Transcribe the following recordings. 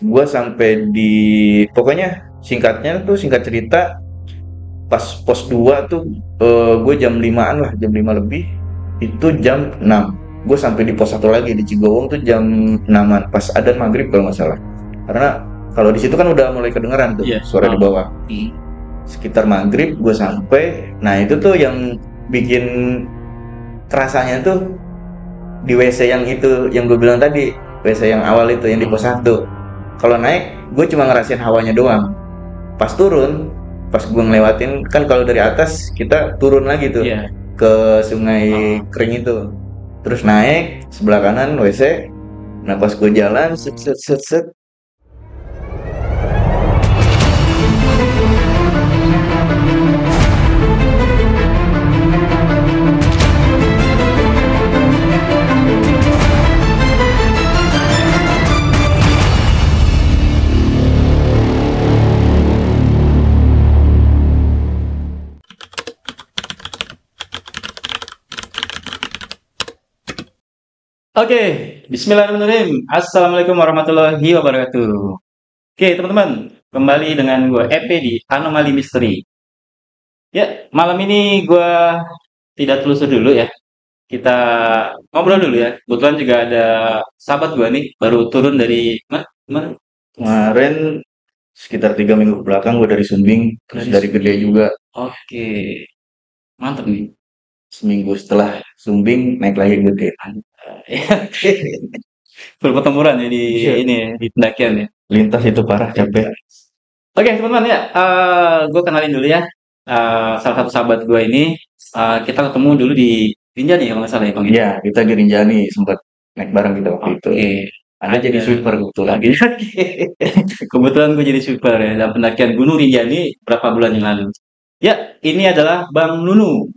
Gue sampai di pokoknya singkat cerita pas pos 2 tuh gue jam 5-an lah, jam 5 lebih itu jam 6 gue sampai di pos satu lagi di Cigowong tuh jam 6-an pas adzan maghrib kalau nggak salah, karena kalau di situ kan udah mulai kedengeran tuh Iya. suara di bawah. Sekitar maghrib gue sampai, nah itu tuh yang bikin kerasanya tuh di WC yang itu yang gue bilang tadi, WC yang awal itu yang di pos 1. Kalau naik gue cuma ngerasain hawanya doang. Pas turun, pas gue ngelewatin kan kalau dari atas kita turun lagi tuh Iya. ke sungai kering itu, terus naik sebelah kanan WC. Nah pas gue jalan set set set set. Oke, Bismillahirrahmanirrahim. Assalamualaikum warahmatullahi wabarakatuh. Oke, teman-teman, kembali dengan gue Epe di Anomali Misteri. Ya, malam ini gue tidak telusur dulu ya. Kita ngobrol dulu ya. Kebetulan juga ada sahabat gue nih, baru turun dari mana? Kemarin sekitar 3 minggu ke belakang gue dari Sumbing, terus dari Gede juga. Oke, mantap nih. Seminggu setelah Sumbing naik lagi Gede. Full pertempuran ya di Iya. ini ya, di pendakian ya. Lintas itu parah, capek. Oke, teman-teman ya, gue kenalin dulu ya. Salah satu sahabat gue ini, kita ketemu dulu di Rinjani ya kalau nggak salah ya Bang. Iya, kita di Rinjani sempat naik bareng kita waktu itu. Oke. Anda jadi sweeper kebetulan. Kebetulan gue jadi super ya dalam pendakian Gunung Rinjani beberapa bulan yang lalu. Ya, ini adalah Bang Nunu.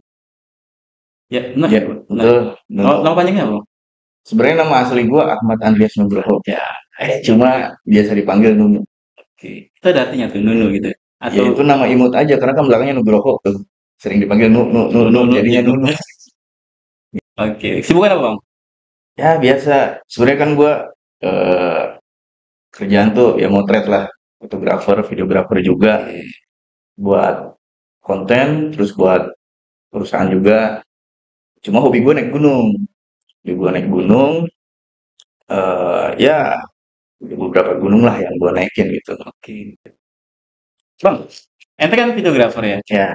Ya, benar. Ya, betul. Nama panjangnya apa? Sebenarnya nama asli gue Ahmad Andreas Nugroho. Ya, Cuma biasa dipanggil Nunu. oke. Itu ada artinya tuh Nunu gitu. Ya itu nama imut aja karena kan belakangnya Nugroho tuh. Sering dipanggil Nu, jadinya Nunu. Oke, kesibukan apa Bang? Ya biasa. Sebenarnya kan gue eh, kerjaan tuh ya motret lah, fotografer, videografer juga, buat konten, terus buat perusahaan juga. Cuma hobi gue naik gunung. Hobi gue naik gunung, ya beberapa gunung lah yang gue naikin gitu. Oke. Bang, ente kan videografer ya? Ya,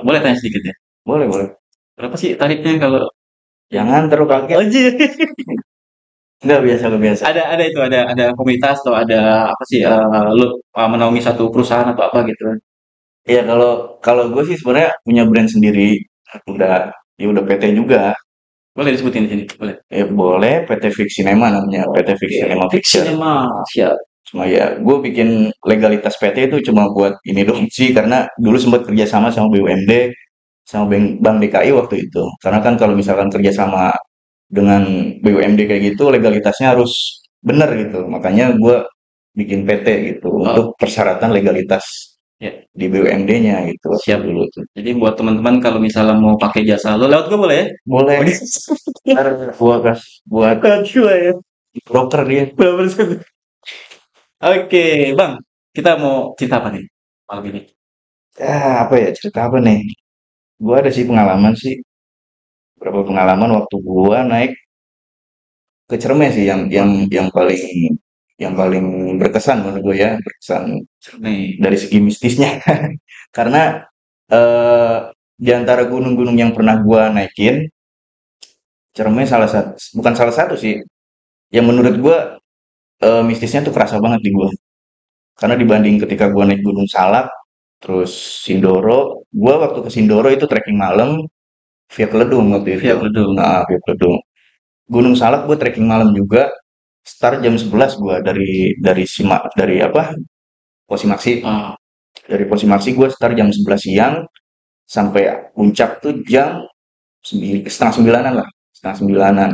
Boleh tanya sedikit ya? boleh boleh. Berapa sih tarifnya kalau Jangan terlalu kaget. Anjir. Nggak biasa, nggak biasa. Ada itu ada komunitas atau ada apa sih lu menaungi satu perusahaan atau apa gitu. Ya kalau kalau gue sih sebenarnya punya brand sendiri. Udah ya udah PT juga. Boleh disebutin di sini, boleh. Boleh, PT Fix Cinema namanya, PT Fix Cinema Picture. Cinema, siap. Cuma ya gue bikin legalitas PT itu cuma buat ini doang sih, karena dulu sempat kerjasama sama BUMD sama Bank DKI waktu itu. Karena kan kalau misalkan kerjasama dengan BUMD kayak gitu legalitasnya harus benar gitu. Makanya gue bikin PT gitu untuk persyaratan legalitas Ya. di BUMD-nya gitu waktu Siap. dulu tuh. Jadi buat teman-teman kalau misalnya mau pakai jasa lo lewat gue boleh ya? Boleh. Ntar gua buat ya. broker dia. Oke, Bang. Kita mau cerita apa nih malam ini? Ya, apa ya cerita apa nih? Gua ada sih pengalaman sih. Berapa pengalaman waktu gua naik ke Cerme sih yang paling berkesan menurut gue ya, berkesan Nih. dari segi mistisnya. Karena eh di antara gunung-gunung yang pernah gua naikin, Cerme bukan salah satu sih. Yang menurut gua mistisnya tuh kerasa banget di gua. Karena dibanding ketika gua naik Gunung Salak, terus Sindoro, gua waktu ke Sindoro itu trekking malam via Keledung waktu itu. Via Keledung. Nah, via Keledung. Gunung Salak gue trekking malam juga. Start jam 11 gua dari apa? Posimaksi. Dari Posimaksi gue start jam 11 siang sampai puncak tuh jam setengah sembilanan lah, setengah sembilanan.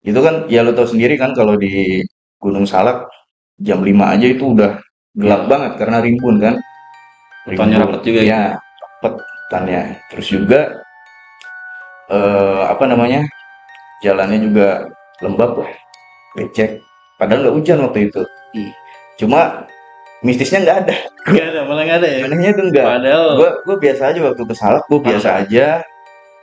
Itu kan ya lo tau sendiri kan kalau di Gunung Salak jam 5 aja itu udah gelap banget karena rimbun kan. Hutannya rapat juga ya, rapat hutannya. Terus juga apa namanya? Jalannya juga lembab lah, becek. Padahal nggak hujan waktu itu. Ih, Cuma mistisnya nggak ada. nggak ada, malah nggak ada ya. Anehnya itu nggak. Padahal Gue biasa aja waktu ke Salak, gue biasa aja.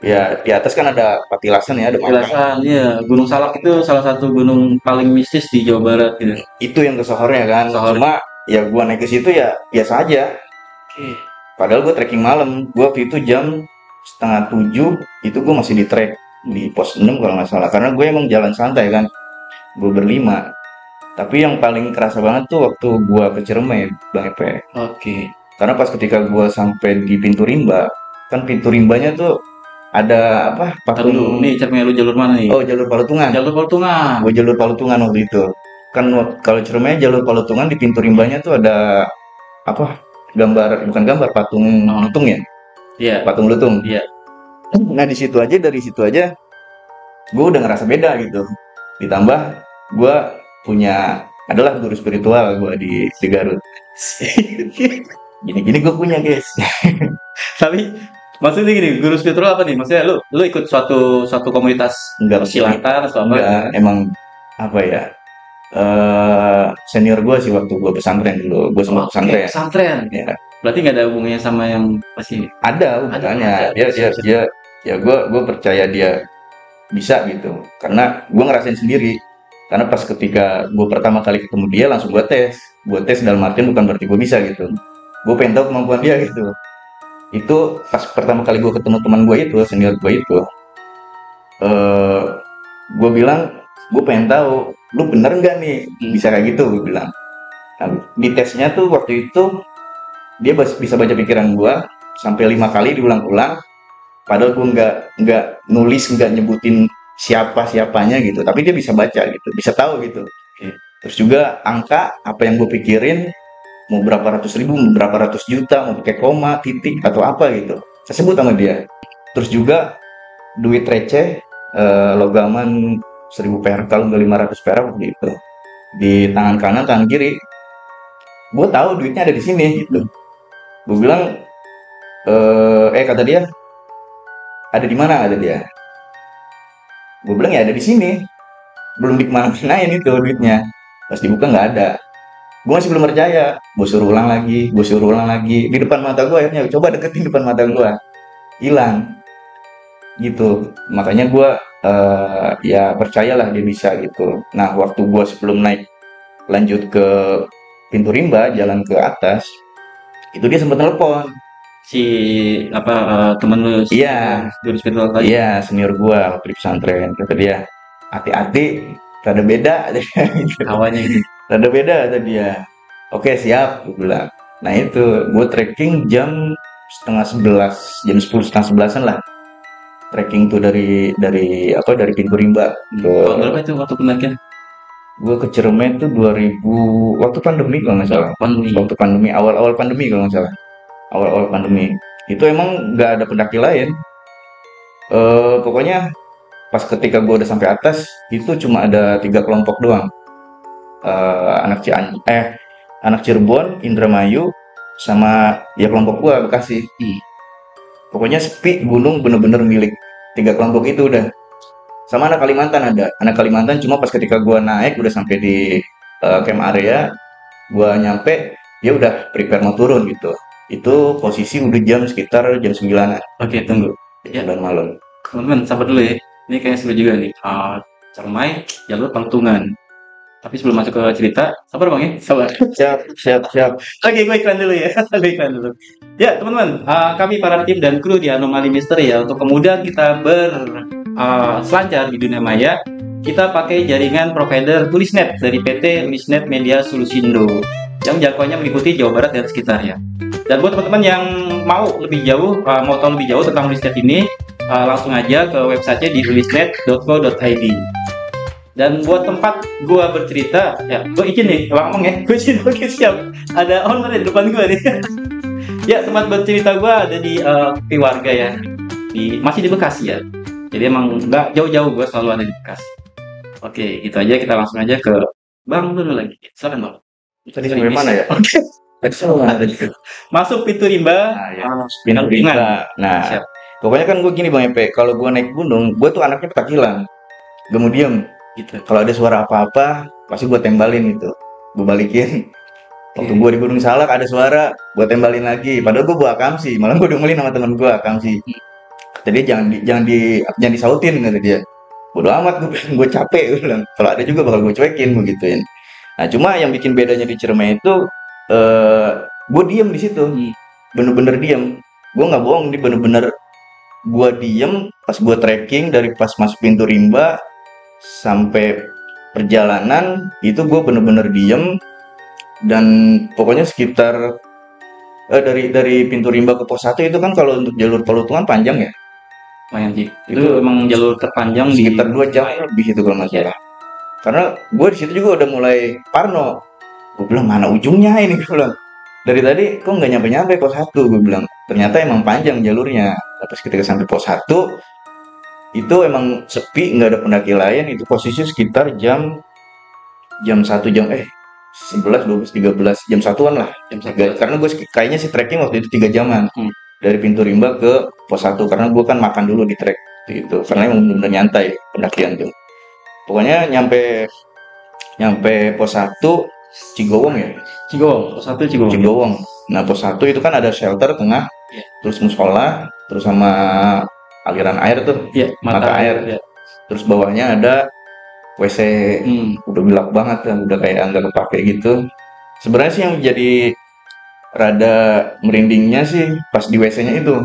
Ya di atas kan ada Patilasan ya, ada makam. penjelasan ya, Gunung Salak itu salah satu gunung paling mistis di Jawa Barat gitu. Itu yang ke sohornya kan. Sohor. Cuma ya gue naik ke situ ya biasa aja. Oke. Padahal gue trekking malam. Gue waktu itu jam setengah 7 itu gue masih di trek di pos 6 kalau nggak salah. Karena gue emang jalan santai kan. Gue berlima. Tapi yang paling kerasa banget tuh waktu gue ke Ciremai, Bang Epe. Oke. Karena pas ketika gue sampai di pintu rimba, kan pintu rimbanya tuh ada apa? Ntar dulu, nih cermin lu jalur mana nih? Oh, jalur Palutungan. Jalur Palutungan. Gue jalur Palutungan waktu itu. Kan kalau Ciremai jalur Palutungan di pintu rimbanya tuh ada apa? Gambar, bukan gambar, patung lutung ya? Iya. Patung lutung. Iya. Nah, dari situ aja gue udah ngerasa beda gitu. Ditambah gue adalah guru spiritual gue di Garut. Gini-gini gue punya, guys. Tapi maksudnya gini, guru spiritual apa nih? Maksudnya lu ikut suatu komunitas Enggak, persilatan atau apa? enggak, emang apa ya? Senior gue sih waktu gue pesantren dulu. Gue sempat pesantren. Pesantren. Ya, Berarti nggak ada hubungannya sama yang pasti. ada hubungannya. Dia ya gue percaya dia bisa gitu. Karena gue ngerasain sendiri. Karena pas ketika gue pertama kali ketemu dia langsung gue tes. Gue tes dalam artian bukan berarti gue bisa gitu. Gue pengen tahu kemampuan dia gitu. Itu pas pertama kali gue ketemu teman gue itu, senior gue itu, gue bilang, gue pengen tahu, lu bener nggak nih bisa kayak gitu, gue bilang. Nah, di tesnya tuh waktu itu dia bisa baca pikiran gue sampai 5 kali diulang-ulang. Padahal gue nggak nulis, nggak nyebutin siapanya gitu, tapi dia bisa baca gitu, bisa tahu gitu. Terus juga angka apa yang gue pikirin, mau berapa ratus ribu, mau berapa ratus juta, mau pakai koma, titik atau apa gitu, saya sebut sama dia. Terus juga duit receh, logaman 1000 perak kalau nggak 500 perak gitu, di tangan kanan, tangan kiri. Gue tahu duitnya ada di sini gitu. Gue bilang, kata dia, ada di mana? Ada dia. Gue bilang ya ada di sini. Belum dikemana-manain itu duitnya. Pas dibuka nggak ada. Gue masih belum percaya. Gue suruh ulang lagi. Di depan mata gue akhirnya, coba deketin depan mata gue. Hilang. Gitu. Makanya gue ya percayalah dia bisa gitu. Nah, waktu gue sebelum naik lanjut ke pintu rimba, jalan ke atas, itu dia sempat telepon. Si temen lu? Iya. Guru spiritual tadi? Iya, senior gue waktu di pesantren. Kata dia, hati-hati, rada beda. Awalnya gitu. Rada beda kata dia. Oke, siap, gue bilang. Nah itu, gue trekking jam setengah 11, jam 10 setengah 11an lah. Trekking tuh dari pintu rimba. Tahun berapa itu waktu pendakian? Gue ke Ciremai tuh 2000, waktu pandemi kalau nggak salah. Waktu pandemi, awal-awal pandemi kalau nggak salah. Awal-awal pandemi. Itu emang nggak ada pendaki lain. Pokoknya pas ketika gue udah sampai atas, itu cuma ada 3 kelompok doang. Anak Cirebon, Indramayu, sama ya kelompok gua Bekasi. Pokoknya sepi, gunung bener-bener milik 3 kelompok itu udah. Sama anak Kalimantan ada. Anak Kalimantan cuma pas ketika gua naik udah sampai di camp area, gua nyampe, dia udah prepare mau turun gitu. Itu posisi udah sekitar jam 9-an. Oke, tunggu. Ya, dan malam. Teman-teman, sabar dulu ya. Ini kayaknya seru juga nih. Ciremai, jalur Palutungan. Tapi sebelum masuk ke cerita, sabar Bang ya, sabar. Siap. Oke, gue iklan dulu ya. Ya, teman-teman, kami para tim dan kru di Anomali Misteri ya, untuk kemudian kita berselancar di dunia maya, kita pakai jaringan provider Ulisnet dari PT Ulisnet Media Solusindo yang jangkauannya meliputi Jawa Barat dan sekitarnya. Dan buat teman-teman yang mau lebih jauh, mau tahu lebih jauh tentang Ulisnet ini, langsung aja ke websitenya di ulisnet.co.id. Dan buat tempat gue bercerita, ya gue izin nih, kalau ngomong ya, gue izin, oke siap. Ada owner di depan gue nih. Ya, tempat bercerita gue ada di Warga ya, masih di Bekasi ya. Jadi emang nggak jauh-jauh, gue selalu ada di Bekasi. Oke, gitu aja, kita langsung aja ke Bang dulu lagi. Silakan Bang. Tadi sampai mana ya? Oke. Masuk pintu rimba. Pintu rimba. Nah, siap. Pokoknya kan gue gini Bang Epe, kalau gue naik gunung, gue tuh anaknya petakilan. Gak mau diem. gitu. Kalau ada suara apa-apa, pasti gue tembalin gitu. Gue balikin. Waktu Oke. gue di Gunung Salak ada suara, gue tembalin lagi. Padahal gue bawa akamsi, malah gue diomelin sama temen gue akamsi. Kata dia jangan disautin kata dia. Bodo amat gue bilang, gue capek gue bilang. Kalau ada juga bakal gue cuekin gue gituin. Nah cuma yang bikin bedanya di Ciremai itu, eh gue diem di situ, bener-bener diem. Gue nggak bohong, ini bener-bener gue diem pas gue trekking dari pas masuk pintu rimba sampai perjalanan itu gue bener-bener diem. Dan pokoknya sekitar dari pintu rimba ke pos 1 itu kan kalau untuk jalur Palutungan panjang ya, Lumayan sih. Itu itu emang jalur terpanjang di sekitar 2 jam lebih itu kalau nggak salah. Karena gue di situ juga udah mulai parno. Gue bilang mana ujungnya ini, gue bilang. Dari tadi kok nggak nyampe-nyampe pos 1, gue bilang. Ternyata emang panjang jalurnya. Terus ketika sampai pos 1 itu emang sepi, nggak ada pendaki lain. Itu posisi sekitar jam jam 1 11, 12, 13, jam satuan lah. jam 1. Karena gue kayaknya sih trekking waktu itu 3 jaman. Dari pintu rimba ke pos 1 karena gue kan makan dulu di trek itu karena emang bener-bener nyantai pendakian tuh. Pokoknya nyampe nyampe pos 1 Cigowong ya. Cigowong, pos 1 Cigowong. Cigowong. Nah, pos 1 itu kan ada shelter tengah, Iya. terus musola, terus sama aliran air tuh, Iya, mata air. ya. Terus bawahnya ada WC. Udah gelap banget kan, udah kayak nggak kepake gitu. Sebenarnya sih yang jadi rada merindingnya sih pas di WC-nya itu.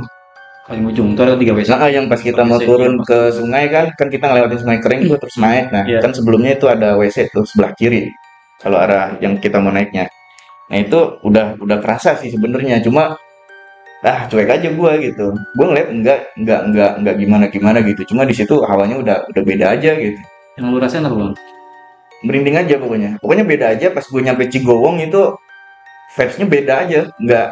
Paling ujung tuh ada 3 WC. Nah, yang pas kita mau turun ke sungai kan kita ngelewatin sungai kering tuh terus naik. Nah, Iya. kan sebelumnya itu ada WC tuh sebelah kiri. Kalau arah yang kita mau naiknya. Nah, itu udah kerasa sih sebenarnya. Cuma cuek aja gua gitu. Gua ngeliat enggak gimana-gimana gitu. Cuma di situ hawanya udah beda aja gitu. Yang lu rasain apa, Bang? Merinding aja pokoknya. Pokoknya beda aja pas gue nyampe Cigowong itu vibes-nya beda aja.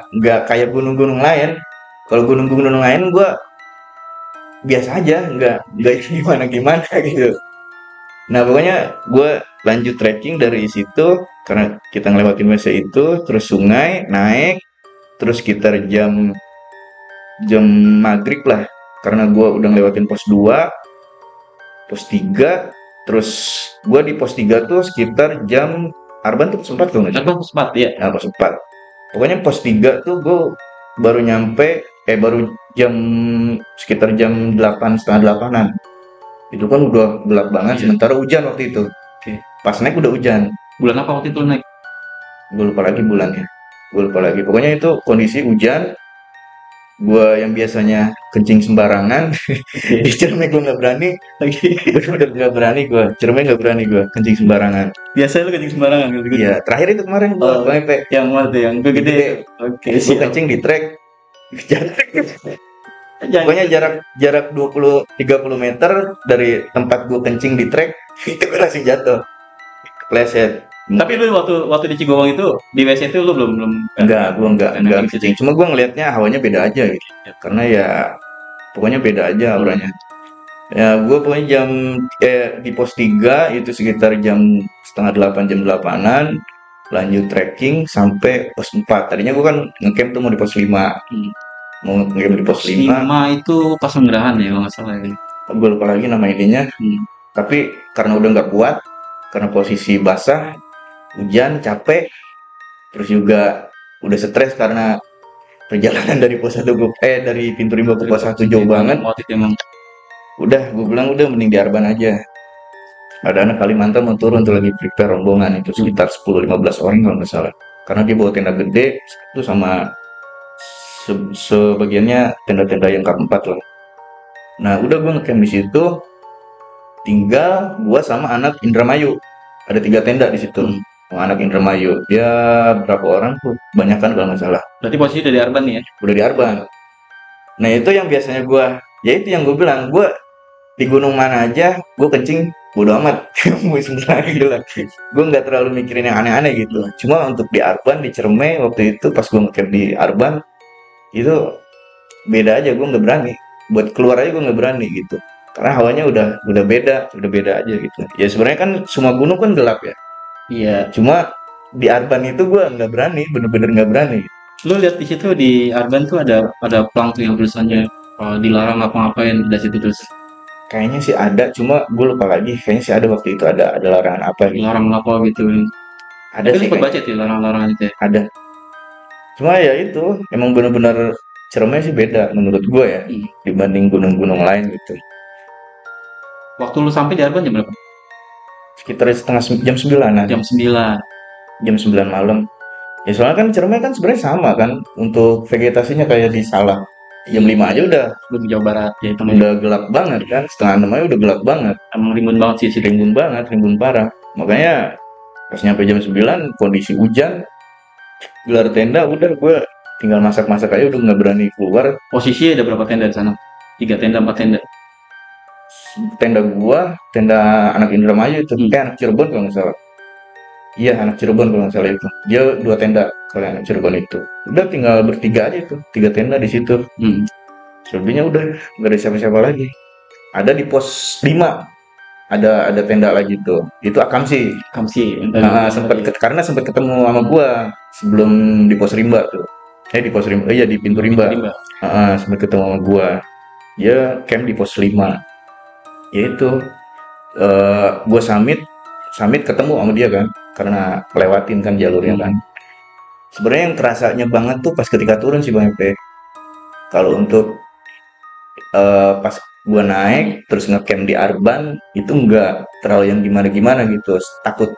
Nggak kayak gunung-gunung lain. Kalau gunung-gunung lain gua biasa aja, nggak gimana-gimana gitu. Nah, pokoknya gue lanjut trekking dari situ karena kita ngelewatin WC itu, terus sungai, naik, terus sekitar jam jam maghrib lah. Karena gue udah ngelewatin pos 2, pos 3, terus gue di pos 3 tuh sekitar jam Arban tuh pos 4 tuh nggak sih? Pos 4 ya. Nah, pos 4. Pokoknya pos 3 tuh gue baru nyampe, baru sekitar jam 8, setengah 8-an. Itu kan udah gelap banget, sementara hujan waktu itu. Oke. Pas naik udah hujan. Bulan apa waktu itu lu naik? Gue lupa lagi bulannya. Gue lupa lagi. Pokoknya itu kondisi hujan. Gue yang biasanya kencing sembarangan, di Ciremai gue nggak berani. Bener-bener nggak berani gue. Ciremai nggak berani gue kencing sembarangan. Biasanya lu kencing sembarangan gitu. Iya, terakhir itu kemarin gue Yang mana tuh? Yang gede. Oke, gue kencing di trek. Pokoknya jarak 20-30 meter dari tempat gue kencing di trek itu gue langsung jatuh, kepleset. Tapi lu waktu di Cigowong itu di WC itu lu belum Enggak, gue enggak kencing. Cuma gue ngelihatnya hawanya beda aja gitu. Karena ya pokoknya beda aja auranya. Ya gue pokoknya di pos 3 itu sekitar jam setengah 8, jam 8-an lanjut trekking sampai pos 4. Tadinya gue kan ngecamp tuh mau di pos 5. Mau ngecamp di pos 5. 5 itu pas penggerahan ya kalau nggak salah ya. Gue lupa lagi nama ininya. Tapi karena udah nggak kuat, karena posisi basah, hujan, capek, terus juga udah stres karena perjalanan dari pos 1 dari pintu rimba ke pos 1 jauh banget. Udah, gue bilang udah mending di Arban aja. Ada anak Kalimantan mau turun tuh lagi prepare rombongan itu sekitar 10-15 orang kalau nggak salah. Karena dia bawa tenda gede itu sama sebagiannya tenda-tenda yang K4 lah. Nah, udah gue ngecamp di situ. Tinggal gue sama anak Indramayu. Ada 3 tenda di situ. Anak Indramayu. Dia berapa orang tuh? Banyak kan kalau nggak salah. Berarti posisi udah di Arban nih ya? Udah di Arban. Nah, itu yang biasanya gue, ya itu yang gue bilang, gue di gunung mana aja, gue kencing bodo amat. Gue nggak terlalu mikirin yang aneh-aneh gitu. Cuma untuk di Arban, di Ciremai waktu itu pas gue ngecamp di Arban, itu beda aja, gue nggak berani. Buat keluar aja gue nggak berani gitu. Karena hawanya udah beda aja gitu. Ya sebenarnya kan semua gunung kan gelap ya. Iya. Cuma di Arban itu gue nggak berani, bener-bener nggak berani. Lu lihat di situ di Arban tuh ada plang tuh yang tulisannya dilarang ngapa-ngapain dari situ terus. Kayaknya sih ada, cuma gue lupa lagi. Kayaknya sih ada waktu itu ada larangan apa gitu. Larang apa gitu. Ada Tapi lu sih sempat baca kayaknya. tuh larangan-larangan itu ya? Ada. Cuma ya itu emang bener-bener Ciremai sih beda menurut gue ya Hmm. dibanding gunung-gunung lain gitu. Waktu lu sampai di Arban jam berapa? Sekitar jam 9-an, Jam 9. jam 9 malam. Ya soalnya kan Ciremai kan sebenarnya sama kan untuk vegetasinya kayak di Salak. Jam 5 aja Lu di Jawa Barat ya, itu udah gelap banget kan, setengah 6 aja udah gelap banget. emang rimbun banget sih situ. Rimbun banget, rimbun parah. Makanya pas nyampe jam 9 kondisi hujan, gelar tenda udah gue tinggal masak-masak aja udah nggak berani keluar. Posisi ada berapa tenda di sana? 3 tenda, 4 tenda. Tenda gua, tenda anak Indramayu itu, anak Cirebon kalau nggak salah. Iya anak Cirebon kalau nggak salah itu. Dia 2 tenda kalau anak Cirebon itu. Udah tinggal bertiga aja itu, 3 tenda di situ. Selebihnya udah nggak ada siapa-siapa lagi. Ada di pos 5 ada tenda lagi tuh. Itu Akamsi. Kamsi. Nah, karena sempat ketemu sama gua sebelum di pos Rimba tuh. Di pos Rimba, iya di pintu Rimba. Sempat ketemu sama gua. Dia camp di pos 5. Ya itu gue summit ketemu sama dia kan karena lewatin kan jalurnya kan. Sebenarnya yang kerasanya banget tuh pas ketika turun sih Bang Epe. Kalau untuk pas gue naik terus ngecamp di Arban itu nggak terlalu yang gimana-gimana gitu. Takut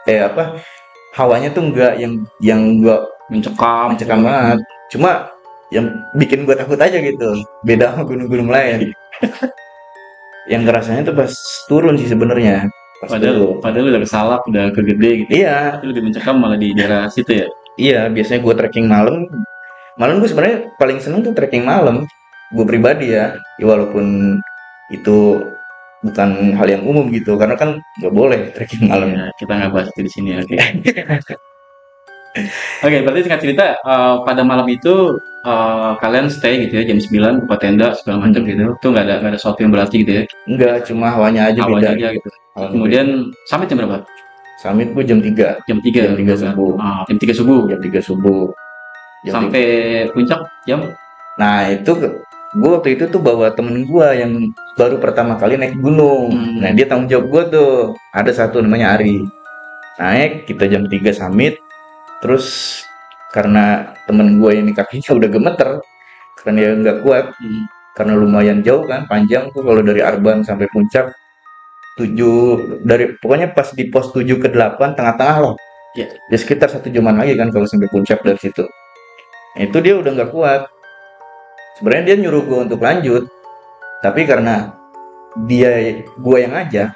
hawanya tuh nggak yang gue mencekam banget. Cuma yang bikin gue takut aja gitu. Beda sama gunung-gunung lain. Yang kerasanya tuh pas turun sih sebenarnya. Padahal udah kesalap, udah kegede gitu. Iya. Tapi lebih mencekam malah di daerah situ ya. Iya, biasanya gue trekking malam. Malam gue sebenarnya paling seneng tuh trekking malam. Gue pribadi ya, walaupun itu bukan hal yang umum gitu, karena kan nggak boleh trekking malam. Ya, kita nggak bahas itu di sini, oke. Oke, berarti singkat cerita, pada malam itu kalian stay gitu ya, jam 9 buka tenda segala macam gitu. Itu nggak ada sesuatu yang berarti gitu ya. Enggak, cuma hawanya aja beda. Aja gitu. Kemudian summit jam berapa? Summit gue jam 3. Jam 3 subuh. Jam 3 subuh. Jam 3 subuh. Sampai puncak jam? Nah, itu gue waktu itu tuh bawa temen gue yang baru pertama kali naik gunung. Nah, dia tanggung jawab gue tuh. Ada satu namanya Ari. Naik, kita jam 3 summit. Terus karena temen gue ini kakinya udah gemeter karena dia nggak kuat, karena lumayan jauh kan, panjang tuh kalau dari Arban sampai puncak 7 pokoknya pas di pos 7 ke 8 tengah-tengah loh. Ya sekitar 1 jaman lagi kan kalau sampai puncak dari situ. Nah, itu dia udah nggak kuat. Sebenarnya dia nyuruh gue untuk lanjut, tapi karena gue yang ngajak,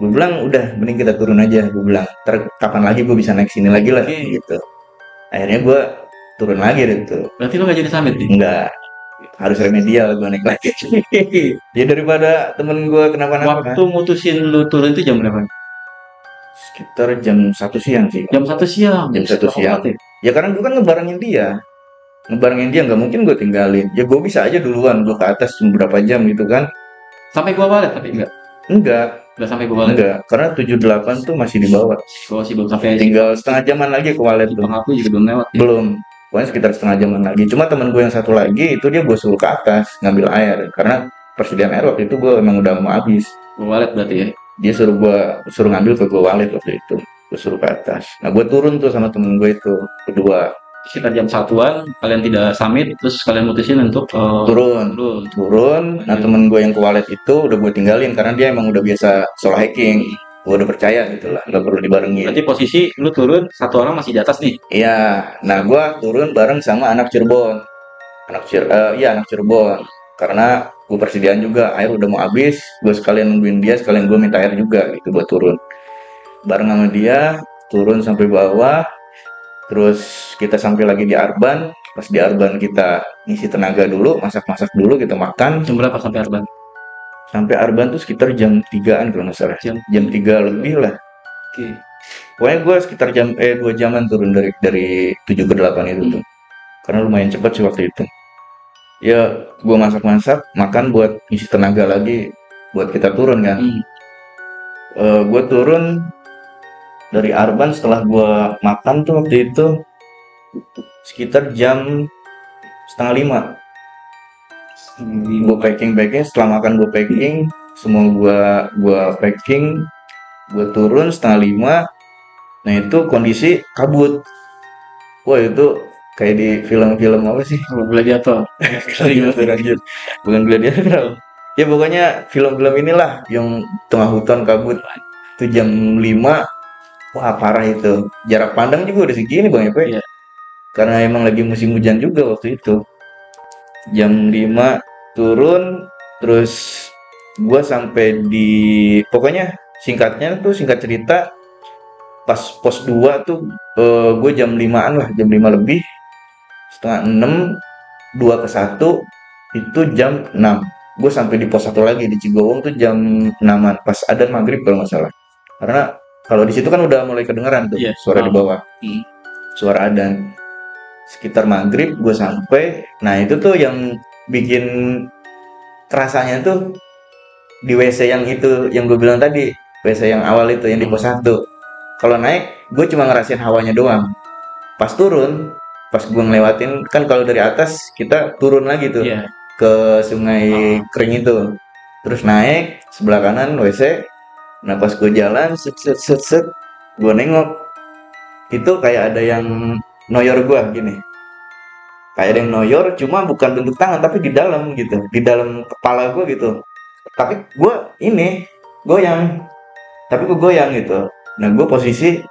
gue bilang udah mending kita turun aja. Gue bilang kapan lagi gue bisa naik sini lagi lah gitu. Akhirnya gue turun lagi gitu. Berarti lo gak jadi summit nih? Enggak, harus remedial gue naik lagi. Ya daripada temen gue kenapa-napa. Waktu mutusin lu turun itu jam berapa? Sekitar jam 1 siang sih. Jam 1 siang? Jam 1 siang. Ya karena gue kan ngebarengin dia, nggak mungkin gue tinggalin. Ya gue bisa aja duluan, gue ke atas beberapa jam gitu kan. Sampai gua walet tapi enggak? Enggak sampai gua walet? Enggak, karena 78 tuh masih di bawah. Oh sih belum sampai. Tinggal setengah jaman lagi ke walet tuh. Aku juga belum lewat ya? Belum, pokoknya sekitar setengah jaman lagi. Cuma temen gue yang satu lagi itu dia gue suruh ke atas ngambil air. Karena persediaan air waktu itu gue emang udah mau habis. Gua walet berarti ya? Dia suruh ngambil ke gue walet waktu itu. Gue suruh ke atas. Nah gue turun tuh sama temen gue itu berdua. Sekitar jam 1-an kalian tidak summit, terus kalian mutusin untuk turun. Nah temen gue yang ke walet itu udah gue tinggalin karena dia emang udah biasa solo hiking. Gue udah percaya gitu lah, nggak perlu dibarengin. Berarti posisi lu turun, satu orang masih di atas nih? Iya, nah gue turun bareng sama anak Cirebon. Anak Cirebon. Karena gue persediaan juga, air udah mau habis, gue sekalian nungguin dia, sekalian gue minta air juga gitu buat turun. Bareng sama dia, turun sampai bawah, terus kita sampai lagi di Arban. Pas di Arban kita ngisi tenaga dulu, masak-masak dulu, kita makan. Jam berapa sampai Arban? Sampai Arban tuh sekitar jam 3-an kalau nggak salah. Jam 3 lebih lah. Oke. Pokoknya gue sekitar 2 jaman turun dari 7 ke 8 itu tuh. Karena lumayan cepat sih waktu itu. Ya gue masak-masak, makan buat ngisi tenaga lagi buat kita turun kan. Gue turun dari Arban setelah gue makan tuh waktu itu sekitar jam 4:30. Gue packing, setelah makan gue packing, semua gua packing, gua turun setengah lima. Nah itu kondisi kabut. Wah itu kayak di film-film apa sih? Gladiator. Gladiator anjir. Bukan gladiator. Ya pokoknya film-film inilah yang tengah hutan kabut. Itu jam 5. Wah parah itu. Jarak pandang juga udah segini Bang Epe. Iya. Karena emang lagi musim hujan juga waktu itu. Jam 5 turun, terus gua sampai di, pokoknya singkatnya tuh, singkat cerita, pas pos 2 tuh gue jam 5-an lah, jam 5 lebih, setengah 6, 2 ke 1, itu jam 6. Gue sampai di pos 1 lagi di Cigowong tuh jam 6-an, pas adzan maghrib kalau nggak salah. Karena kalau di situ kan udah mulai kedengeran tuh Iya. suara di bawah, suara adzan. Sekitar maghrib gue sampai. Nah itu tuh yang bikin kerasanya tuh di WC yang itu, yang gue bilang tadi, WC yang awal itu yang di pos 1. Kalau naik gue cuma ngerasain hawanya doang. Pas turun, pas gue ngelewatin kan, kalau dari atas kita turun lagi tuh Iya. ke sungai kering itu, terus naik sebelah kanan WC. Nah pas gue jalan set set set set, gue nengok, itu kayak ada yang noyor gue gini, kayak ada yang noyor, cuma bukan bentuk tangan tapi di dalam gitu, di dalam kepala gue gitu. Tapi gue ini goyang, tapi gue goyang gitu. Nah gue posisi,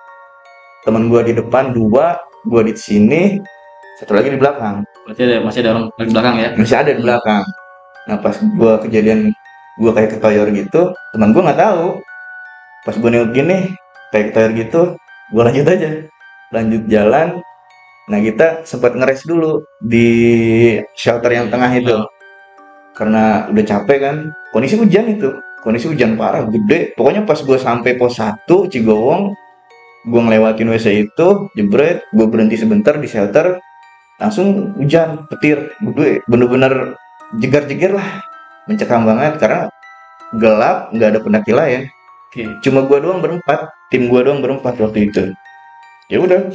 teman gue di depan dua, gue di sini, satu lagi di belakang. Berarti masih ada orang di belakang ya? Masih ada di belakang. Nah pas gue kejadian gue kayak ketoyor gitu, teman gue nggak tahu. Pas gue nengok gini kayak ketoyor gitu, gue lanjut aja, lanjut jalan. Nah kita sempat ngeres dulu di shelter yang tengah itu, karena udah capek kan. Kondisi hujan itu, kondisi hujan parah gede. Pokoknya pas gue sampai pos 1 Cigowong, gue ngelewatin WC itu, jebret, gue berhenti sebentar di shelter, langsung hujan petir gede, bener-bener jegar-jegar lah, mencekam banget karena gelap, nggak ada pendaki lain. Cuma gue doang berempat, tim gue doang berempat waktu itu. Ya udah,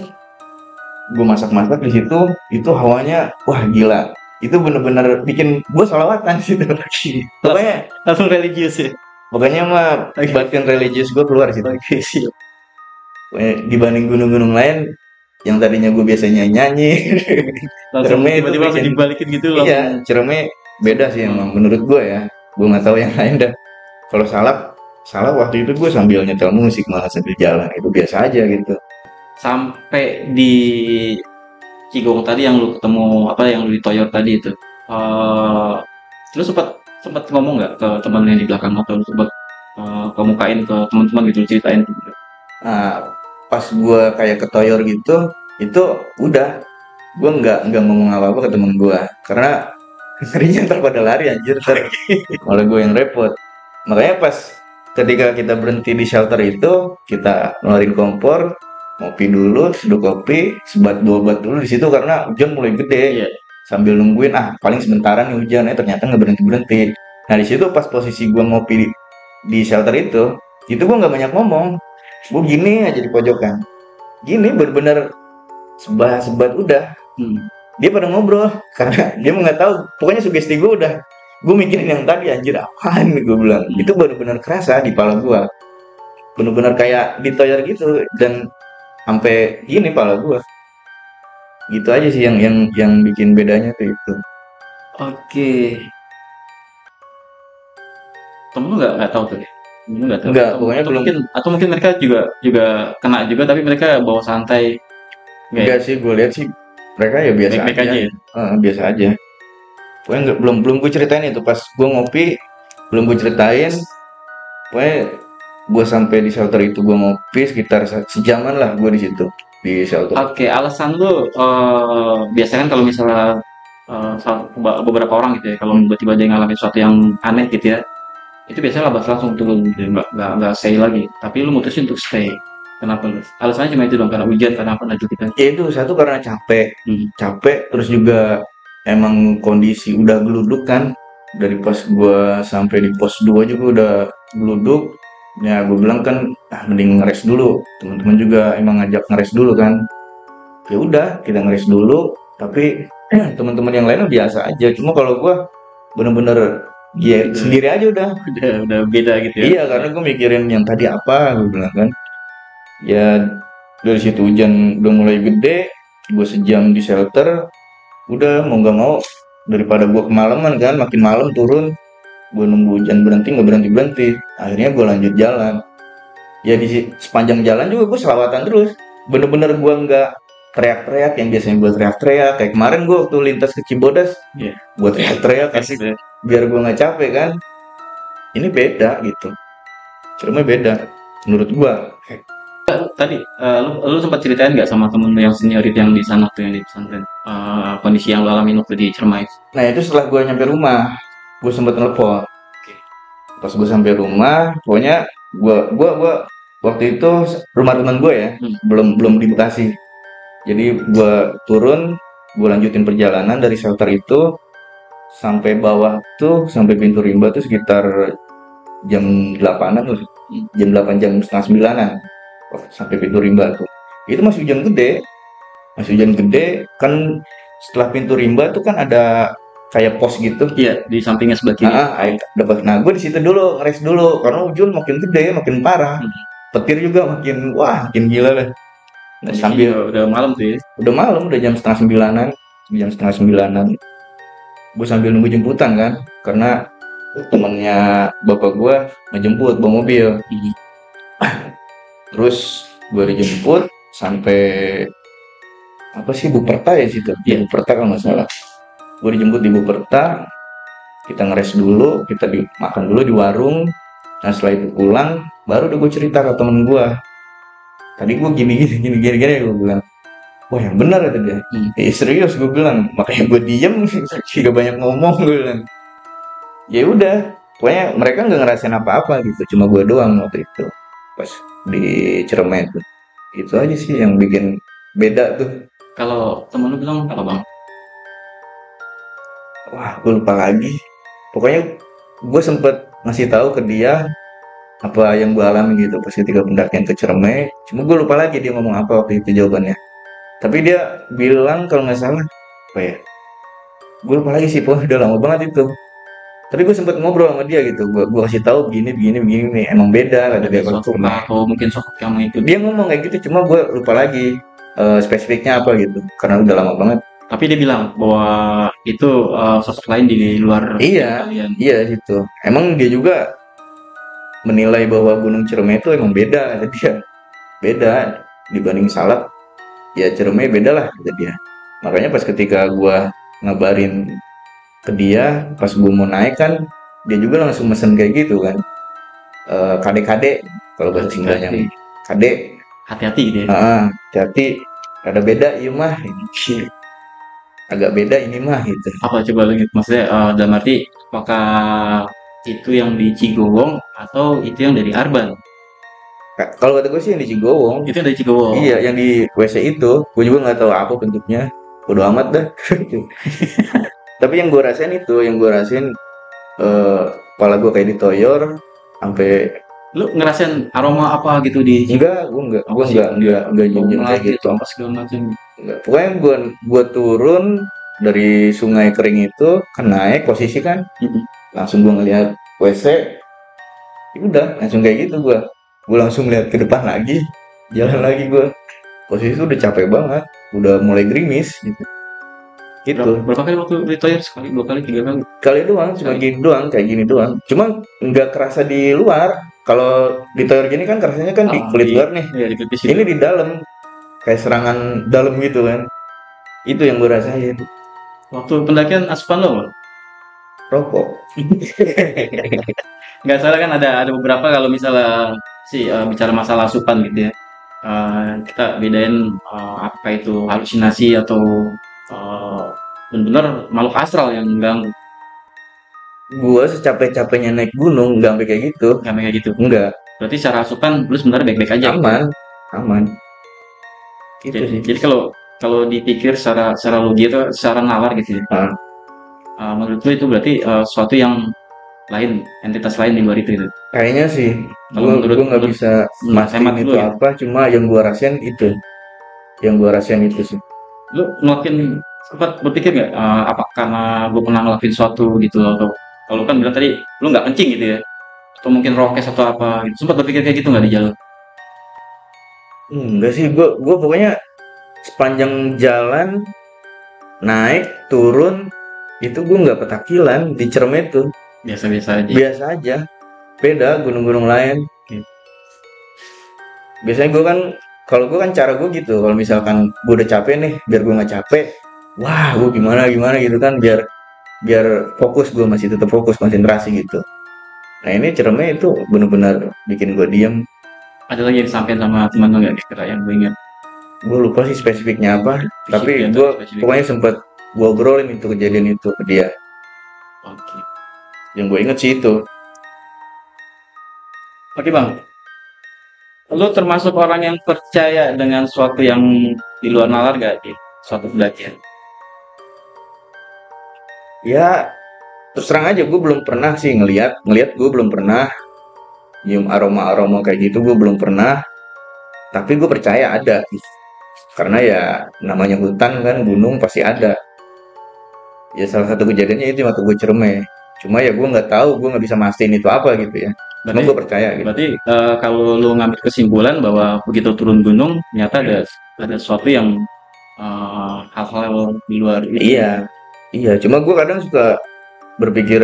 gue masak-masak di situ, itu hawanya wah gila. Itu bener-bener bikin gue salawatan situ lagi. Pokoknya Langsung religius ya? pokoknya mah batin religius gue keluar situ. Siap. Pokoknya dibanding gunung-gunung lain yang tadinya gue biasanya nyanyi, Langsung Ciremai itu tiba-tiba langsung bikin, dibalikin gitu iya, langsung. Ciremai beda sih emang menurut gue ya. Gue nggak tahu yang lain dah. Kalau Salak waktu itu gue sambil nyetel musik malah sambil jalan, itu biasa aja gitu. Sampai di Cigong tadi yang lu ketemu apa yang lu ditoyor tadi itu. Lu sempat ngomong nggak ke teman yang di belakang, atau lu sempat kemukain ke teman-teman gitu, lu ceritain gitu? Nah, pas gue kayak ketoyor gitu, itu udah, gue nggak ngomong apa-apa ke temen gue, karena ngerinya ntar pada lari anjir, ntar malah gue yang repot. Makanya pas ketika kita berhenti di shelter itu, kita ngeluarin kompor, ngopi dulu, seduh kopi, sebat dua bat dulu di situ karena hujan mulai gede. Iya. Sambil nungguin paling sementaran nih hujan, ternyata nggak berhenti. Nah di situ pas posisi gue ngopi di shelter itu gue nggak banyak ngomong. Gue gini aja di pojokan, gini bener-bener sebat udah. Dia pada ngobrol karena dia nggak tahu, pokoknya sugesti gue udah, gue mikirin yang tadi anjir apaan gue bilang. Itu bener-bener kerasa di pala gue, bener-bener kayak ditoyor gitu, dan sampai gini pala gue. Gitu aja sih yang bikin bedanya tuh itu. Oke. Temen lu nggak tahu tuh? Temen lu nggak tahu? Enggak, pokoknya belum. Atau mungkin mereka juga kena juga, tapi mereka bawa santai. Enggak sih, gue lihat sih mereka ya biasa Baik-baik aja. aja ya? Biasa aja. Pokoknya belum gue ceritain itu pas gue ngopi, belum gue ceritain. Pokoknya gue sampai di shelter itu, gue ngopi sekitar sejaman lah gue di situ di shelter. Oke, alasan lu biasanya kan kalau misalnya beberapa orang gitu ya, kalau tiba-tiba dia ngalamin sesuatu yang aneh gitu ya, itu biasanya labas langsung turun gitu, nggak stay lagi, tapi lu mutusin untuk stay. Kenapa lu? Alasannya cuma itu dong, karena hujan, karena apa lagi kita? Ya itu satu karena capek, terus juga emang kondisi udah geluduk kan, dari pas gue sampai di pos 2 juga udah geluduk. Ya gue bilang kan mending ngeres dulu, teman-teman juga emang ngajak ngeres dulu kan. Ya udah kita ngeres dulu, tapi teman-teman yang lainnya biasa aja. Cuma kalau gue bener-bener ya sendiri aja udah. Udah beda gitu ya. Iya, karena gue mikirin yang tadi apa, gue bilang kan. Ya dari situ hujan udah mulai gede, gue sejam di shelter, udah mau nggak mau daripada gue kemalaman kan, makin malam turun, gue nunggu hujan berhenti nggak berhenti berhenti, akhirnya gue lanjut jalan. Ya di sepanjang jalan juga gue selawatan terus, bener-bener gue nggak teriak-teriak yang biasanya gue teriak-teriak. Kayak kemarin gue waktu lintas ke Cibodas, Iya. gue teriak-teriak Kasih deh. biar gue nggak capek kan. Ini beda gitu, Ciremai beda menurut gue. Tadi lu sempat ceritain nggak sama temen lu yang seniorit yang di sana tuh yang di pesantren, kondisi yang lu alamin waktu di Cermai? Nah itu setelah gue nyampe rumah, gue sempet telepon. Oke. Pas gue sampai rumah, pokoknya gue waktu itu rumah teman gue ya, belum di Bekasi. Jadi gue turun, gue lanjutin perjalanan dari shelter itu sampai bawah tuh, sampai pintu rimba tuh sekitar jam 8-an lah. Jam 8, jam setengah 9-an. Sampai pintu rimba tuh. Itu masih hujan gede. Masih hujan gede, kan setelah pintu rimba tuh kan ada kayak pos gitu. Iya, di sampingnya sebelah kiri. Nah, gue di situ dulu ngeres dulu karena hujan makin gede, makin parah. Petir juga makin gila lah. Nah, sambil udah malam tuh ya. Udah malam, udah jam setengah 9-an. Jam setengah 9-an. Gue sambil nunggu jemputan kan, karena temennya bapak gue ngejemput bawa mobil. Terus gue dijemput sampai apa sih, Buperta ya situ, di Buperta kalau nggak salah. Gue dijemput di Buperta, kita ngeres dulu, kita makan dulu di warung. Nah setelah itu pulang, baru udah gue cerita ke temen gue. Tadi gue gini, gue bilang. Wah yang benar kata dia. Serius gue bilang, makanya gue diem, gak banyak ngomong gue bilang. Ya udah, pokoknya mereka nggak ngerasain apa-apa gitu, cuma gue doang waktu itu pas di Ciremai tuh. Itu aja sih yang bikin beda tuh. Kalau temen lu bilang apa bang? Wah gue lupa lagi. Pokoknya gue sempet ngasih tahu ke dia apa yang gue alami gitu pas ketika pendakian ke Ciremai. Cuma gue lupa lagi dia ngomong apa waktu itu jawabannya. Tapi dia bilang kalau nggak salah, apa ya? Gue lupa lagi sih, udah lama banget itu. Tapi gue sempet ngobrol sama dia gitu. Gue kasih tahu begini nih, emang beda kata dia kalau Ciremai. Atau mungkin sosok yang itu. Dia ngomong kayak gitu, cuma gue lupa lagi spesifiknya apa gitu, karena udah lama banget. Tapi dia bilang bahwa itu sosok lain di luar kalian. Iya gitu. Emang dia juga menilai bahwa Gunung Ciremai itu emang beda, kata dia. Beda dibanding Salak. Ya Ciremai beda lah kata dia. Makanya pas ketika gue ngabarin ke dia, pas gue mau naik kan, dia juga langsung mesen kayak gitu kan. Kade-kade kalau bahasa Sundanya. Kade. Hati-hati gitu ya. Hati-hati. Ada beda iya mah. Agak beda ini mah gitu. Apa coba lagi maksudnya dalam arti apakah itu yang di Cigowong atau itu yang dari Arban? Kalau kata gue sih yang di Cigowong. Itu yang dari Cigowong. Iya, yang di WC itu. Gue juga nggak tahu apa bentuknya. Bodo amat dah. Tapi yang gue rasain itu, kepala gue kayak ditoyor, sampai. Lu ngerasain aroma apa gitu di? Enggak, gue enggak nyium kayak gitu. Apa segala macam. Enggak. Pokoknya gue turun dari sungai kering itu, kan naik posisi kan, langsung gue ngeliat WC, udah langsung kayak gitu gue langsung lihat ke depan lagi, jalan lagi gue. Posisi itu udah capek banget, udah mulai gerimis gitu. Berapa kali waktu ditoyor? Sekali, 2 kali, 3 kali? Kali doang, cuma gini doang, kayak gini doang. Cuma nggak kerasa di luar. Kalau ditoyor gini kan kerasanya kan di kulit luar nih. Iya, ini di dalam, kayak serangan dalam gitu kan. Itu yang gue rasain. Waktu pendakian asupan lo? Rokok. Nggak salah kan ada beberapa kalau misalnya bicara masalah asupan gitu ya. Kita bedain apa itu halusinasi atau benar-benar makhluk astral yang mengganggu. Gua secapek-capeknya naik gunung nggak sampai kayak gitu. Nggak kayak gitu. Enggak. Berarti secara asupan lu sebenarnya baik-baik aja. Aman. Gitu sih. Jadi kalau dipikir secara logis itu secara nalar gitu ya. Menurut lu itu berarti sesuatu yang lain, entitas lain di luar itu. Kayaknya sih. Kalau gue nggak bisa mastiin itu ya? Apa, cuma yang gue rasain itu. Sih. Lu ngelakuin sempat berpikir nggak apa karena gue pernah ngelakuin sesuatu gitu atau Kalau kan bilang tadi lu nggak kencing gitu ya, atau mungkin rokes atau apa gitu. Sempat berpikir kayak gitu nggak di jalur? Enggak sih, gue pokoknya sepanjang jalan naik turun itu gue nggak petakilan di Cermet tuh, Biasa-biasa aja. biasa aja. Beda gunung-gunung lain. Oke. Biasanya gue kan, kalau gue kan cara gue gitu, kalau misalkan gue udah capek nih, biar gue nggak capek, wah gue gimana gimana gitu kan, biar biar fokus, gue masih tetap fokus konsentrasi gitu. Nah ini Cermet itu bener-bener bikin gue diem. Ada lagi yang disampaikan sama teman lu nggak kira yang gue ingat? Gue lupa sih spesifiknya apa, Fisik ya tapi atau gue spesifik? pokoknya sempet gue obrolin itu kejadian itu ke dia. Oke. Yang gue inget sih itu. Oke bang, lu termasuk orang yang percaya dengan suatu yang di luar nalar gak di suatu pendakian? Ya terus terang aja gue belum pernah sih ngelihat ngelihat, gue belum pernah nyium aroma aroma kayak gitu, gue belum pernah. Tapi gue percaya ada, karena ya namanya hutan kan, gunung pasti ada. Ya salah satu kejadiannya itu waktu gue Cerme. Cuma ya gue nggak tahu, gue nggak bisa mastiin itu apa gitu ya. Cuma Berarti gue percaya gitu. berarti kalau lu ngambil kesimpulan bahwa begitu turun gunung ternyata ada sesuatu yang hal-hal di luar itu. Iya, iya. Cuma gue kadang suka berpikir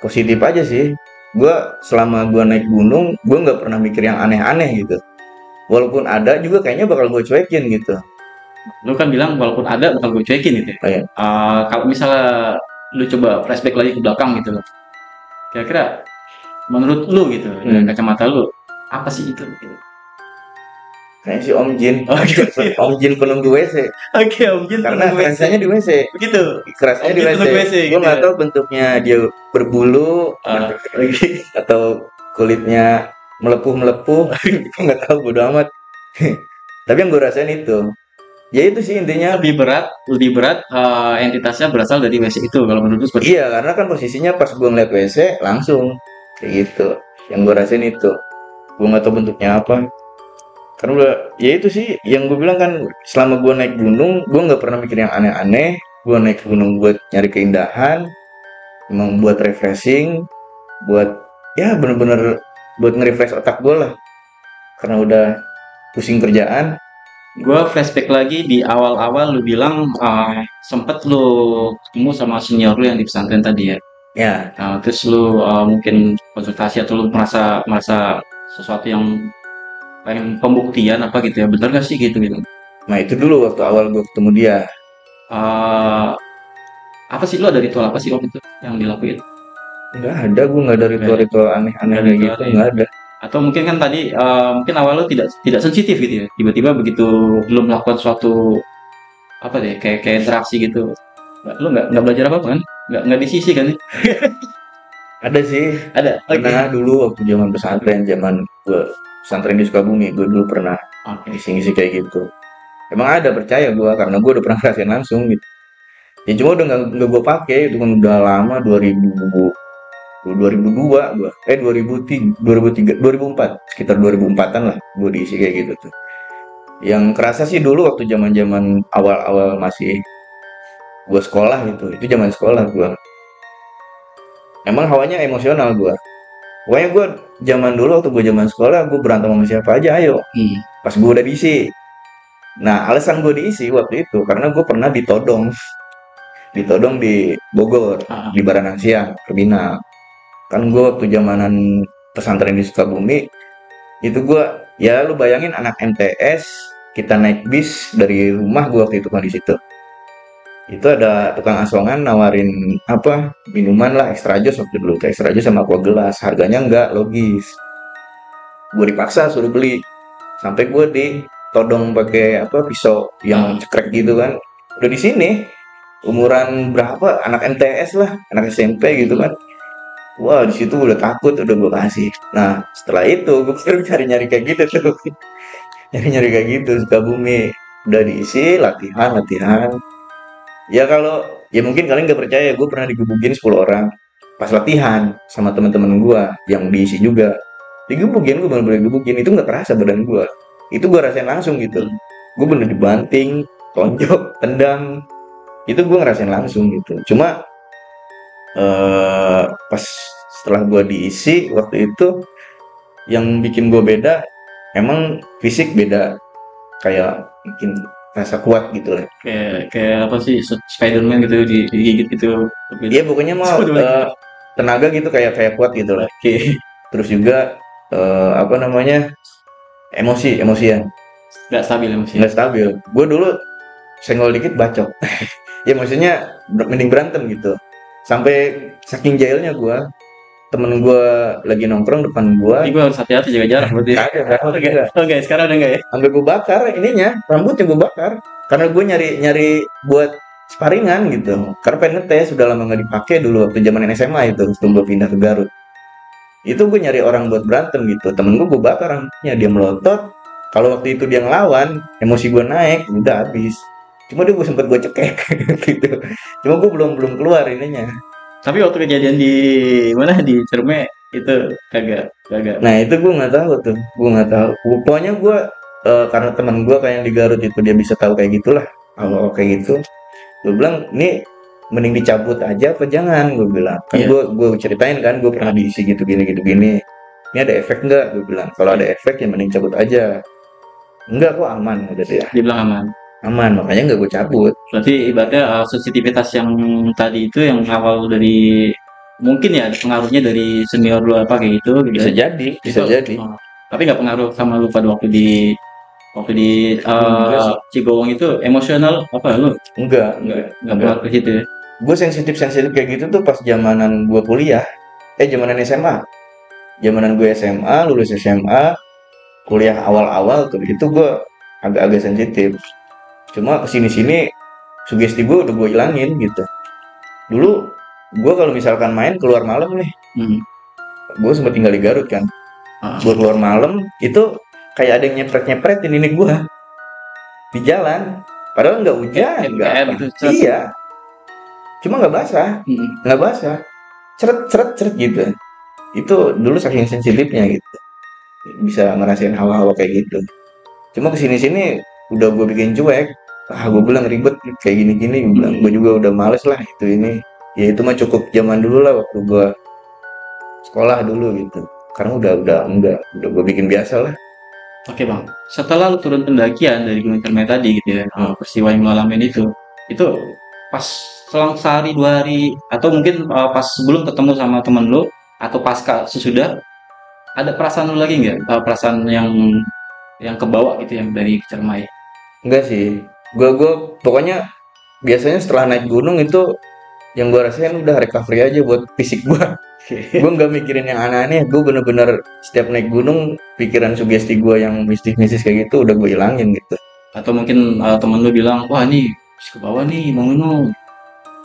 positif aja sih. Gue selama gue naik gunung, gue nggak pernah mikir yang aneh-aneh gitu. Walaupun ada juga kayaknya bakal gue cuekin gitu. Lu kan bilang walaupun ada bakal gue cuekin gitu ya. Kayak, Kalau misalnya lu coba flashback lagi ke belakang gitu loh. Kira-kira menurut lu gitu dengan kacamata lu apa sih itu? Gitu. kayak si Om Jin. Oh, gitu. Om Jin penunggu WC. Oke, Om Jin Karena penunggu WC. kerasanya di WC. Begitu. Kerasnya Om di Jin WC. penunggu WC Gue gitu nggak ya. tahu bentuknya dia berbulu Oke. atau kulitnya melepuh-melepuh. Gue nggak tahu, bodo amat. Tapi yang gue rasain itu, ya itu sih intinya. Lebih berat entitasnya berasal dari WC itu kalau menurut lu seperti Iya, karena kan posisinya pas gue ngeliat WC langsung kayak gitu. Yang gue rasain itu, gue nggak tahu bentuknya apa. Karena udah, ya itu sih yang gue bilang kan, selama gue naik gunung, gue nggak pernah mikir yang aneh-aneh. Gue naik gunung buat nyari keindahan, emang buat refreshing, buat ya bener-bener buat nge-refresh otak gue lah. Karena udah pusing kerjaan. gue flashback lagi di awal-awal lu bilang sempet lu ketemu sama senior lu yang di pesantren tadi ya. Ya, Terus lu mungkin konsultasi atau lu merasa merasa sesuatu yang pengen pembuktian apa gitu ya, bener gak sih gitu gitu? nah itu dulu waktu awal gue ketemu dia. Eh, apa sih lu ada ritual apa sih waktu itu yang dilakuin? Nggak ada, gue nggak ada ritual-ritual aneh-aneh Nggak ada kayak ritual gitu, ya? nggak ada. Atau mungkin kan tadi mungkin awal lu tidak sensitif gitu ya, tiba-tiba begitu lu melakukan suatu apa deh kayak interaksi gitu, lu nggak belajar apa kan, nggak di sisi kan? Ada sih, Ada. Oke. pernah dulu waktu zaman pesantren, zaman gue pesantren di Sukabumi, gue dulu pernah Oke. ngisi-ngisi kayak gitu. Emang ada, percaya gue, karena gue udah pernah ngerasain langsung gitu. Ya cuma udah nggak gue pakai, itu kan udah lama, 2002 gue, 2003, 2004, sekitar 2004-an lah gue diisi kayak gitu tuh. Yang kerasa sih dulu waktu zaman-zaman awal-awal masih gue sekolah gitu, itu zaman sekolah gue. Emang hawanya emosional gue. Pokoknya gue zaman dulu waktu gue zaman sekolah, gue berantem sama siapa aja, ayo. Pas gue udah diisi. Nah, alasan gue diisi waktu itu karena gue pernah ditodong di Bogor, di Baranang Siang, Terminal. Kan gue waktu zamanan pesantren di Sukabumi, itu gue, ya lu bayangin anak MTS, kita naik bis dari rumah gue waktu itu kan di situ. Itu ada tukang asongan nawarin apa minuman lah, extra jus waktu dulu, kayak extra jus sama aqua gelas, harganya nggak logis. Gue dipaksa suruh beli, sampai gue ditodong pakai apa pisau yang cekrek gitu kan. Udah di sini umuran berapa, anak MTS lah, anak SMP gitu kan. Wah di situ udah takut, udah gue kasih. Nah setelah itu gue baru nyari-nyari kayak gitu tuh, nyari-nyari kayak gitu. Sukabumi udah diisi, latihan latihan. Ya kalau, ya mungkin kalian gak percaya, gue pernah digebukin 10 orang pas latihan sama teman-teman gue yang diisi juga. Digebukin, gue bener-bener digebukin, itu nggak kerasa badan gue. Itu gue rasain langsung gitu. Gue bener dibanting, tonjok, tendang. Itu gue ngerasain langsung gitu. Cuma Pas setelah gue diisi waktu itu, yang bikin gue beda emang fisik beda, kayak bikin rasa kuat gitu lah. Kayak apa sih, Spiderman gitu, digigit gitu. Iya pokoknya mah tenaga gitu, kayak kayak kuat gitu lah. Oke, Terus juga apa namanya, emosian nggak stabil emosi. nggak stabil. Gue dulu senggol dikit bacok. Ya maksudnya mending berantem gitu. Sampai saking jahilnya gue, temen gue lagi nongkrong depan gue, Tapi gue harus hati-hati jaga jarak berarti. Oke, sekarang udah enggak ya? sampai gue bakar ininya, rambutnya gue bakar karena gue nyari buat sparingan gitu, karena pengen ngetes, sudah lama nggak dipakai dulu waktu zaman SMA itu, sebelum gue pindah ke Garut. Itu gue nyari orang buat berantem gitu, temen gue bakar rambutnya, dia melotot. Kalau waktu itu dia ngelawan, emosi gue naik, udah habis. Cuma dia gue sempet gue cekek gitu. Cuma gue belum keluar ininya. Tapi waktu kejadian di mana, di Cerme itu kagak. Nah itu gue nggak tahu tuh, gue nggak tahu. Pokoknya gue karena teman gue kayak yang di Garut itu, dia bisa tahu kayak gitulah, kalau kayak gitu. Gue bilang, ini mending dicabut aja apa jangan, gue bilang. Kan Iya. gue ceritain kan, gue pernah diisi gitu gini. Ini ada efek nggak? Gue bilang, kalau ada efek ya mending cabut aja. Enggak kok, aman, udah dia. Dibilang aman. Aman, makanya nggak gue cabut. Berarti ibaratnya sensitivitas yang tadi itu yang awal dari, mungkin ya pengaruhnya dari senior lu apa kayak gitu gitu. Bisa ya. jadi, bisa Itu, jadi. tapi nggak pengaruh sama lu pada waktu di Enggak sih. Cigowong itu, emosional apa lu? Enggak. Nggak pengaruh ke situ ya. Gue sensitif kayak gitu tuh pas zamanan gue kuliah. Zamanan SMA. Zamanan gue SMA, lulus SMA, kuliah awal-awal tuh, itu gue agak-agak sensitif. Cuma kesini-sini sugesti gue udah gue ilangin gitu. Dulu gue kalau misalkan main keluar malam nih, gue sempat tinggal di Garut kan. Gue keluar malam itu kayak ada yang nyepret-nyepretin ini gue di jalan. Padahal nggak hujan, nggak apa. gitu. Iya. Cuma nggak basah, nggak basah. Ceret gitu. Itu dulu saking sensitifnya gitu. Bisa ngerasain hawa-hawa kayak gitu. Cuma kesini-sini udah gue bikin cuek. Gue bilang ribet kayak gini-gini. Gue juga udah males lah itu ini. Ya itu mah cukup zaman dulu lah, waktu gue sekolah dulu gitu. Karena udah enggak, udah gue bikin biasa lah. Oke bang, setelah lu turun pendakian dari Gunung Cermai tadi gitu ya, peristiwa yang lu alamin itu pas selang sehari 2 hari, atau mungkin pas sebelum ketemu sama temen lu, atau pasca sesudah, ada perasaan lu lagi nggak? Perasaan yang kebawa gitu, yang dari Cermai? Enggak sih. Gue pokoknya biasanya setelah naik gunung itu yang gue rasain udah recovery aja buat fisik gue. Gue nggak mikirin yang aneh-aneh. Gue bener-bener setiap naik gunung, pikiran sugesti gue yang mistis-mistis kayak gitu udah gue ilangin gitu. Atau mungkin temen lu bilang, wah ini ke bawah nih, mau minum?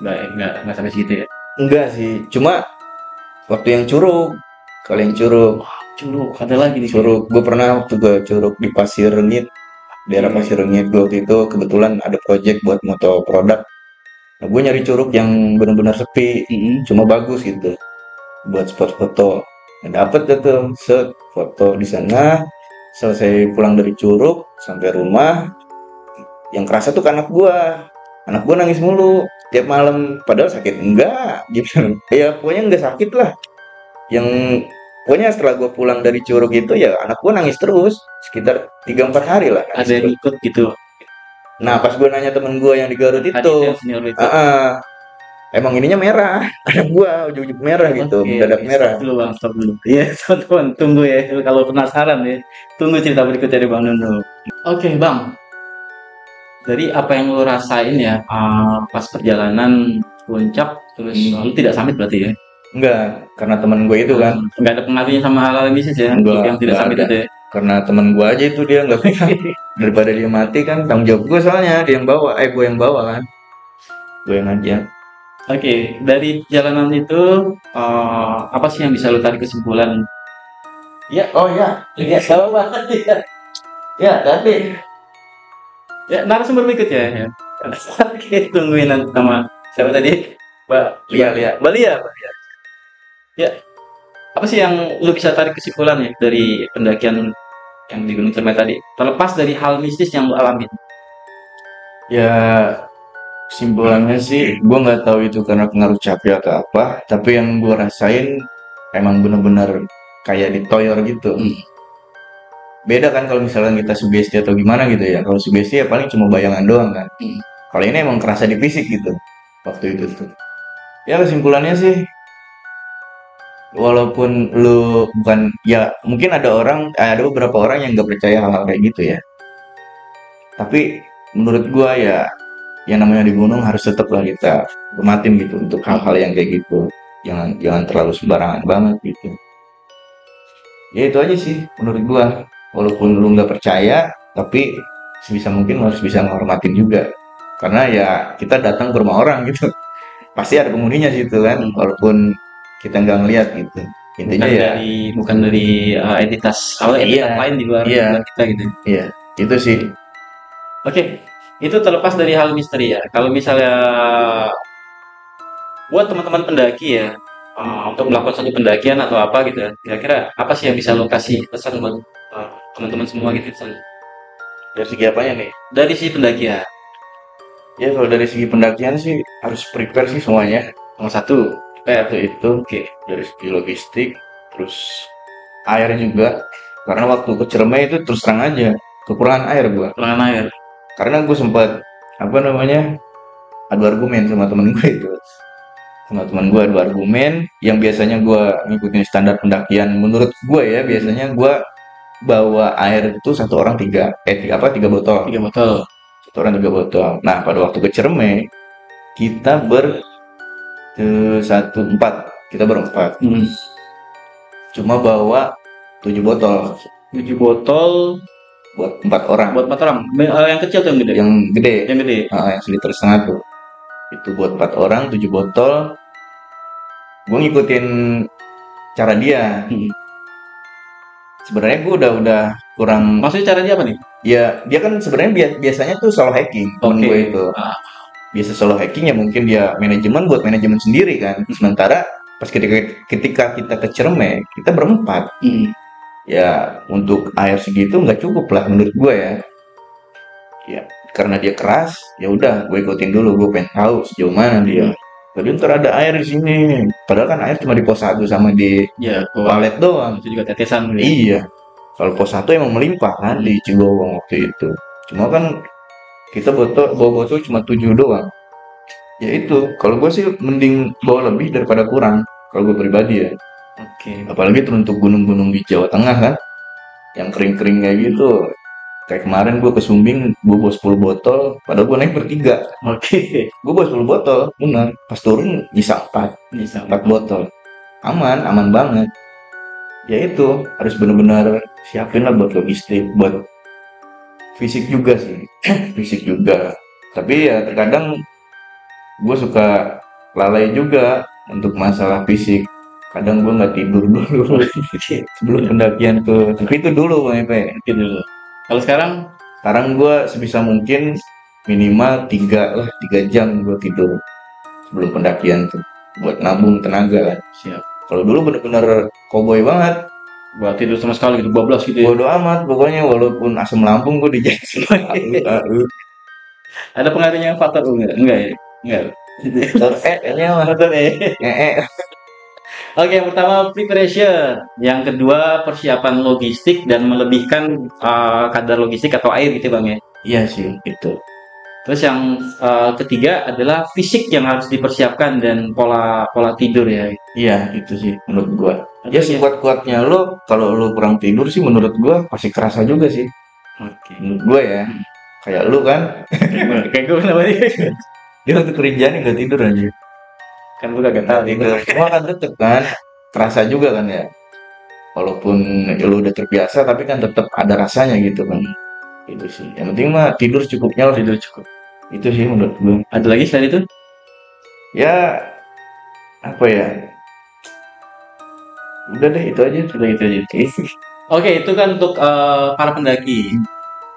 Nggak sampai segitu ya? Enggak sih. Cuma waktu yang curug, kalian curug. Curug, ada lagi nih. Curug, gue pernah waktu gue curug di Pasir Rengit, daerah Pasir Rengit. Gue waktu itu kebetulan ada project buat moto produk. Nah, gue nyari curug yang benar-benar sepi, cuma bagus gitu, buat spot foto. Nah, dapet tuh set foto di sana. Selesai pulang dari curug sampai rumah, yang kerasa tuh anak gue nangis mulu tiap malam, padahal sakit enggak gitu. Ya pokoknya enggak sakit lah. Yang pokoknya setelah gue pulang dari curug itu ya anak gue nangis terus sekitar 3-4 hari lah. Ada yang ikut gitu. Nah pas gue nanya temen gue yang di Garut itu, emang ininya merah, anak gue ujung-ujung merah gitu, mendadak merah. Stop dulu. Iya, teman-teman, tunggu ya. Kalau penasaran ya, tunggu cerita berikut dari Bang Nunu. Oke, Bang. Dari apa yang lo rasain ya pas perjalanan puncak, terus lo tidak samit berarti ya? Enggak, karena temen gue itu kan. Enggak ada pengaruhnya sama hal bisnis ya? Enggak, yang tidak samit itu ya? Karena temen gue aja itu, dia nggak bisa. Daripada dia mati kan, tanggung jawab gue soalnya, dia yang bawa, gue yang bawa kan. Gue yang ngajak. Oke, dari perjalanan itu apa sih yang bisa lo tarik kesimpulan? Ya, sama banget ya. Ya, tapi narasumber berikut ya. Oke, tungguin nanti sama siapa tadi? Mbak Lia. Ya, apa sih yang lu bisa tarik kesimpulan ya dari pendakian yang di Gunung Cermai tadi? Terlepas dari hal mistis yang lu alamin. Ya, Kesimpulannya sih, gue nggak tahu itu karena pengaruh capek atau apa, tapi yang gue rasain emang bener-bener kayak ditoyor gitu. Beda kan kalau misalnya kita sugesti atau gimana gitu ya. Kalau sugesti ya paling cuma bayangan doang kan. Kalau ini emang kerasa di fisik gitu waktu itu tuh. Ya kesimpulannya sih, walaupun lu bukan ya mungkin ada beberapa orang yang nggak percaya hal-hal kayak gitu ya. Tapi menurut gua ya yang namanya di gunung harus tetap lah kita hormatin gitu untuk hal-hal yang kayak gitu. Jangan jangan terlalu sembarangan banget gitu. Ya itu aja sih menurut gua. Walaupun lu nggak percaya, tapi sebisa mungkin lu harus bisa menghormatin juga. Karena ya kita datang ke rumah orang gitu. Pasti ada penghuninya situ kan, walaupun kita nggak ngeliat gitu. Intinya Bukan ya, bukan dari entitas iya, lain di luar iya, kita gitu. iya, itu sih. Oke, itu terlepas dari hal misteri ya. Kalau misalnya buat teman-teman pendaki ya, untuk melakukan satu pendakian atau apa gitu ya, kira-kira apa sih yang bisa lo kasih pesan buat teman-teman semua gitu pesan Dari segi apanya nih? dari si pendakian? Ya kalau dari segi pendakian sih harus prepare sih semuanya. Nomor satu, Itu oke, dari segi logistik, terus air juga. Karena waktu ke Ciremai itu terus terang aja kekurangan air gua. ruangan air. Karena gue sempat apa namanya adu argumen sama temen gue itu. Sama teman gue adu argumen yang biasanya gue ngikutin standar pendakian. Menurut gue ya biasanya gue bawa air itu satu orang tiga botol. 3 botol. Satu orang 3 botol. Nah pada waktu ke Ciremai kita kita berempat. Cuma bawa 7 botol 7 botol buat 4 orang. buat 4 orang. Yang kecil tuh yang gede. Yang gede, Yang gede. yang seliter setengah tuh. Itu buat 4 orang 7 botol. Gue ngikutin cara dia. Sebenarnya gue udah kurang. Maksudnya cara dia apa nih? Ya dia kan sebenarnya biasanya tuh solo hacking. Temen gue itu biasa solo hacking ya, mungkin dia manajemen buat manajemen sendiri kan. Sementara pas ketika kita ke Ciremai kita berempat. Ya untuk air segitu nggak cukup lah menurut gue ya. Ya karena dia keras, ya udah gue ikutin dulu. Gue pengen tahu sejauh mana dia. Tadi ntar ada air di sini. Padahal kan air cuma di pos 1 sama di walet doang. Itu juga tetesan. Iya. Kalau pos 1 emang melimpah kan di Cigowong waktu itu. Cuma kan kita bawa botol cuma 7 doang. Ya itu, kalau gue sih mending bawa lebih daripada kurang. Kalau gue pribadi ya. Oke. Apalagi untuk gunung-gunung di Jawa Tengah kan. Yang kering-kering kayak gitu. Kayak kemarin gue ke Sumbing, gue bawa 10 botol. Padahal gue naik bertiga. Oke. Gue bawa 10 botol, benar. Pas turun bisa 4 botol. Aman banget. Ya itu, harus benar-benar siapin lah buat logistik, buat fisik juga sih. Fisik juga. Tapi ya terkadang gue suka lalai juga untuk masalah fisik. Kadang gue nggak tidur dulu sebelum pendakian tuh. Tapi itu dulu Bang Epe. Itu dulu. Kalau sekarang gue sebisa mungkin minimal 3 jam gue tidur sebelum pendakian tuh buat nabung tenaga kan. siap. Kalau dulu bener-bener cowboy banget. Buat tidur sama sekali gitu, bablas gitu ya. Bodo amat pokoknya, walaupun asam lambung gue dijasin. Ada pengaruhnya faktor U enggak? Enggak ya? Enggak. Kayaknya mah. Oke, yang pertama preparation, yang kedua persiapan logistik dan melebihkan kadar logistik atau air gitu Bang ya. Iya sih itu. Terus yang ketiga adalah fisik yang harus dipersiapkan dan pola tidur ya. Iya itu sih menurut gua. Ya sekuat-kuatnya lo, kalau lo kurang tidur sih menurut gua pasti kerasa juga sih. Oke. Menurut gua ya. Kayak lu kan. Kayak gue namanya. Dia waktu kerjaan nggak tidur aja. Kan gue gak tahu tidur. Cuma kan tetep kan terasa juga kan ya. Walaupun lu udah terbiasa tapi kan tetap ada rasanya gitu kan. Itu sih. Yang penting mah tidur cukupnya lah. Tidur cukup. Itu sih menurut gue. Ada lagi selain itu? Ya apa ya? Udah deh itu aja. Oke, itu kan untuk para pendaki.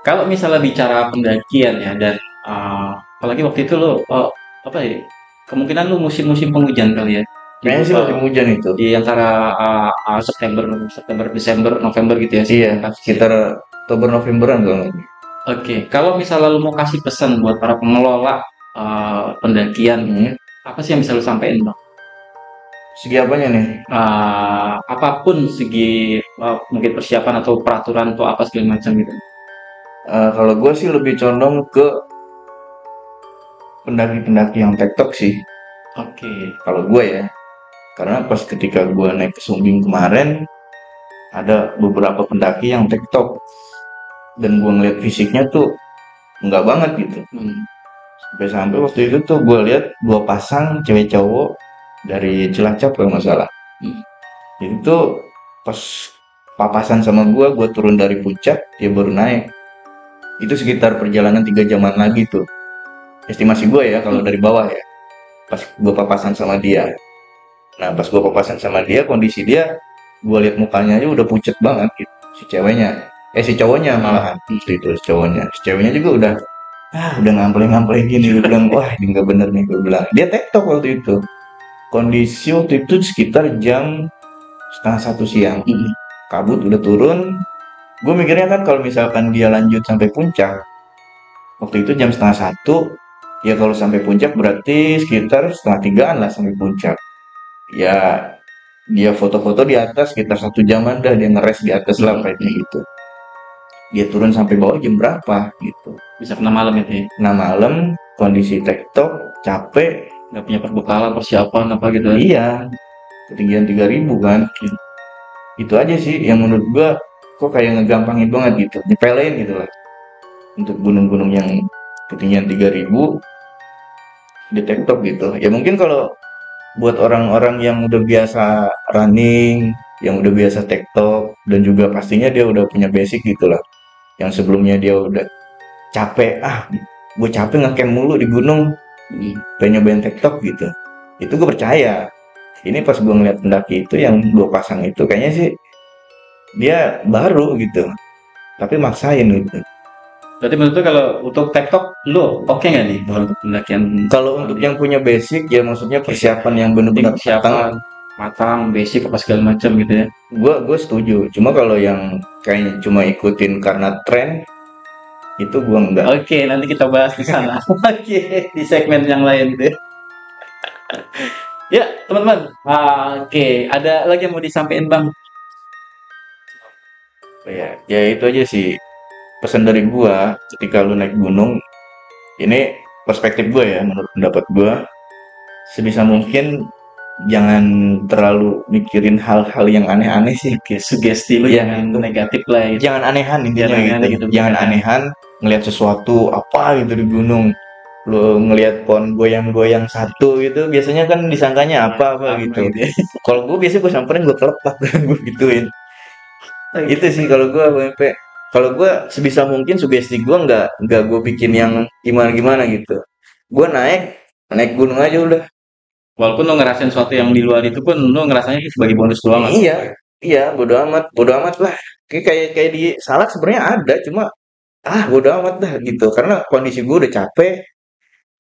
Kalau misalnya bicara pendakian ya, dan apalagi waktu itu lo apa ya, kemungkinan lo musim-musim penghujan kali ya. Kayaknya sih musim hujan itu. Di antara September, Desember, November gitu ya. Iya, sekitar Oktober Novemberan kalau. Oke, kalau misalnya lo mau kasih pesan buat para pengelola pendakian gitu ya. Apa sih yang bisa lu sampein, Bang? Segi apanya nih? Apapun segi mungkin persiapan atau peraturan atau apa segala macam gitu. Kalau gue sih lebih condong ke pendaki-pendaki yang tektok sih. Oke. Kalau gue ya, karena pas ketika gue naik ke Sumbing kemarin, ada beberapa pendaki yang tektok, dan gue ngeliat fisiknya tuh enggak banget gitu. Sampai waktu itu tuh gue lihat 2 pasang cewek cowok dari Cilacap kalau nggak salah. Itu tuh pas papasan sama gue turun dari puncak, dia baru naik. Itu sekitar perjalanan 3 jaman lagi tuh. Estimasi gue ya kalau dari bawah ya. Pas gue papasan sama dia. Nah pas gue papasan sama dia, kondisi dia, gue lihat mukanya aja udah pucet banget gitu. Si ceweknya, si cowoknya malahan. Itu si cowoknya. Si ceweknya juga udah ngampleng-ngampleng gini. Gue bilang, wah ini nggak bener nih. Gue bilang, dia tektok waktu itu. Kondisi waktu itu sekitar jam setengah 1 siang. Kabut udah turun. Gue mikirnya kan kalau misalkan dia lanjut sampai puncak, waktu itu jam setengah 1, ya kalau sampai puncak berarti sekitar setengah 3-an lah sampai puncak. Ya dia foto-foto di atas sekitar 1 jaman dah, dia ngeres di atas lah kayak gitu. Dia turun sampai bawah jam berapa gitu. Bisa kena malam itu ya. Nah malam, kondisi tektok, capek, Nggak punya perbekalan, persiapan apa gitu. iya, ketinggian 3000 kan. Itu aja sih yang menurut gua kok kayak ngegampangin banget gitu, nyepelein gitu lah. Untuk gunung-gunung yang ketinggian 3000 di tektok gitu. Ya mungkin kalau buat orang-orang yang udah biasa running, yang udah biasa tektok, dan juga pastinya dia udah punya basic gitu lah. Yang sebelumnya dia udah capek, gue capek ngecamp mulu di gunung, pengen nyobain tektok gitu. Itu gue percaya. Ini pas gue ngeliat pendaki itu yang 2 pasang itu, kayaknya sih dia baru gitu, tapi maksain gitu. Berarti menurut lu kalau untuk TikTok lu oke nggak nih untuk pendakian? Kalau untuk yang punya basic ya, maksudnya persiapan yang benar-benar matang, basic apa segala macam gitu ya. Gue setuju. Cuma kalau yang kayaknya cuma ikutin karena tren, itu gue enggak. Oke, nanti kita bahas di sana. Oke, di segmen yang lain deh. Ya, teman-teman. Oke, ada lagi yang mau disampaikan, Bang? Ya itu aja sih pesan dari gue. Ketika lu naik gunung, ini perspektif gue ya, menurut pendapat gue, sebisa mungkin jangan terlalu mikirin hal-hal yang aneh-aneh sih. Sugesti lu yang negatif lah gitu. Jangan anehan intinya gitu. Jangan anehan ngelihat sesuatu apa gitu di gunung. Lu ngelihat pohon goyang-goyang satu gitu, biasanya kan disangkanya apa gitu. Kalau gue biasanya gue samperin, gue kelepak, gue gituin. Itu sih kalau gue WP. Kalau gue sebisa mungkin sugesti gue nggak gue bikin yang gimana gitu. Gue naik gunung aja udah. Walaupun lo ngerasain sesuatu yang di luar itu pun lo ngerasanya sebagai bonus doang. Iya, bodo amat lah. Kayak di Salak sebenarnya ada, cuma bodo amat dah gitu. Karena kondisi gue udah capek,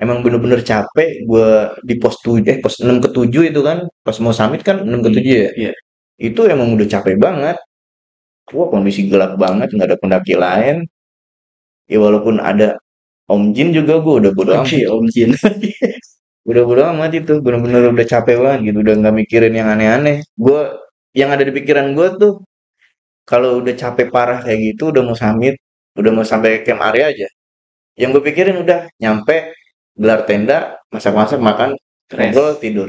emang bener-bener capek. Gue di pos 6 ke 7 itu kan, pas mau summit kan 6 ke 7 ya. Iya. Itu emang udah capek banget. Wah, kondisi gelap banget, nggak ada pendaki lain. Ya walaupun ada Om Jin juga, gue udah bodo amat. Om Jin. Udah bodo amat itu, bener-bener udah capek banget gitu, udah nggak mikirin yang aneh-aneh. Yang ada di pikiran gue tuh, kalau udah capek parah kayak gitu, udah mau summit, udah mau sampai camp area aja, yang gue pikirin udah nyampe, gelar tenda, masak-masak, makan, ngobrol, tidur.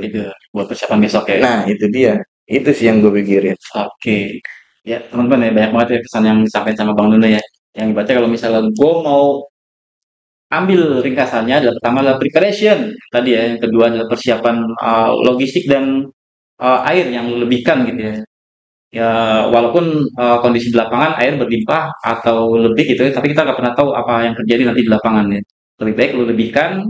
Buat persiapan besok ya. Nah itu dia, itu sih yang gue pikirin. Oke. Ya teman-teman ya, banyak banget ya pesan yang disampaikan sama Bang Nuno ya. Yang dibaca kalau misalnya gue mau ambil ringkasannya, adalah pertama adalah preparation tadi ya, yang kedua adalah persiapan logistik dan air yang lebihkan gitu ya. Ya walaupun kondisi di lapangan air berlimpah atau lebih gitu ya, tapi kita nggak pernah tahu apa yang terjadi nanti di lapangan ya. Lebih baik lu lebihkan.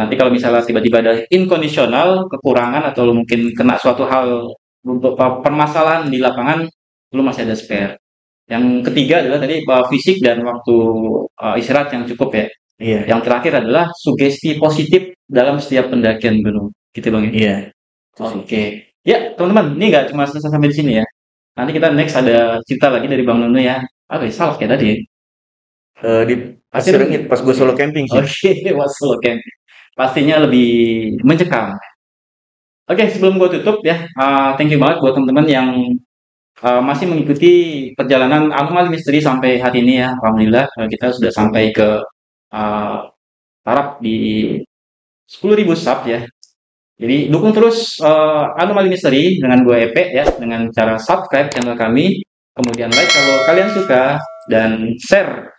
Nanti kalau misalnya tiba-tiba ada inkondisional, kekurangan atau lu mungkin kena suatu hal untuk permasalahan di lapangan, lu masih ada spare. Yang ketiga adalah tadi fisik dan waktu istirahat yang cukup ya. Iya. Yang terakhir adalah sugesti positif dalam setiap pendakian gunung. Gitu Bang ya. Iya. Oke. Ya, teman-teman, ini nggak cuma selesai sampai di sini ya. Nanti kita next ada cerita lagi dari Bang Nuno ya. Salah kayak tadi. Di Pasir Rengit pas gue solo camping sih. Oke, was solo camping. Pastinya lebih mencekam. Oke, sebelum gue tutup ya, thank you banget buat teman-teman yang masih mengikuti perjalanan Anomali Misteri sampai hari ini ya. Alhamdulillah kita sudah sampai ke uh, taraf di 10.000 sub ya. Jadi dukung terus Anomali Misteri dengan gue Epe ya, dengan cara subscribe channel kami, kemudian like kalau kalian suka, dan share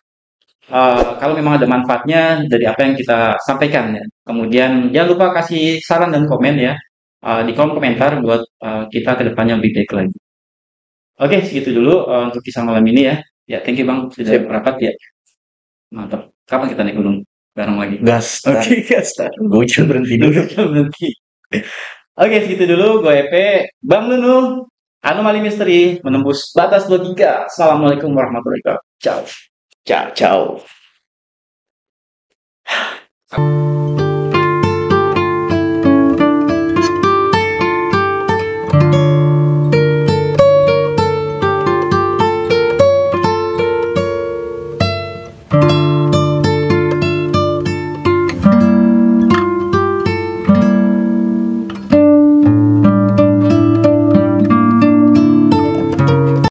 kalau memang ada manfaatnya dari apa yang kita sampaikan ya. Kemudian jangan lupa kasih saran dan komen ya di kolom komentar buat kita kedepannya lebih baik lagi. Oke, segitu dulu untuk kisah malam ini ya. Ya, thank you Bang sudah rapat ya. Mantap. Kapan kita naik gunung bareng lagi? Gas. Oke, gas. Gue berhenti dulu. Berhenti. Oke, segitu dulu. Gue Epe, Bang Nunu, Anomali Misteri menembus batas logika. Assalamualaikum warahmatullahi wabarakatuh. Ciao. Ciao.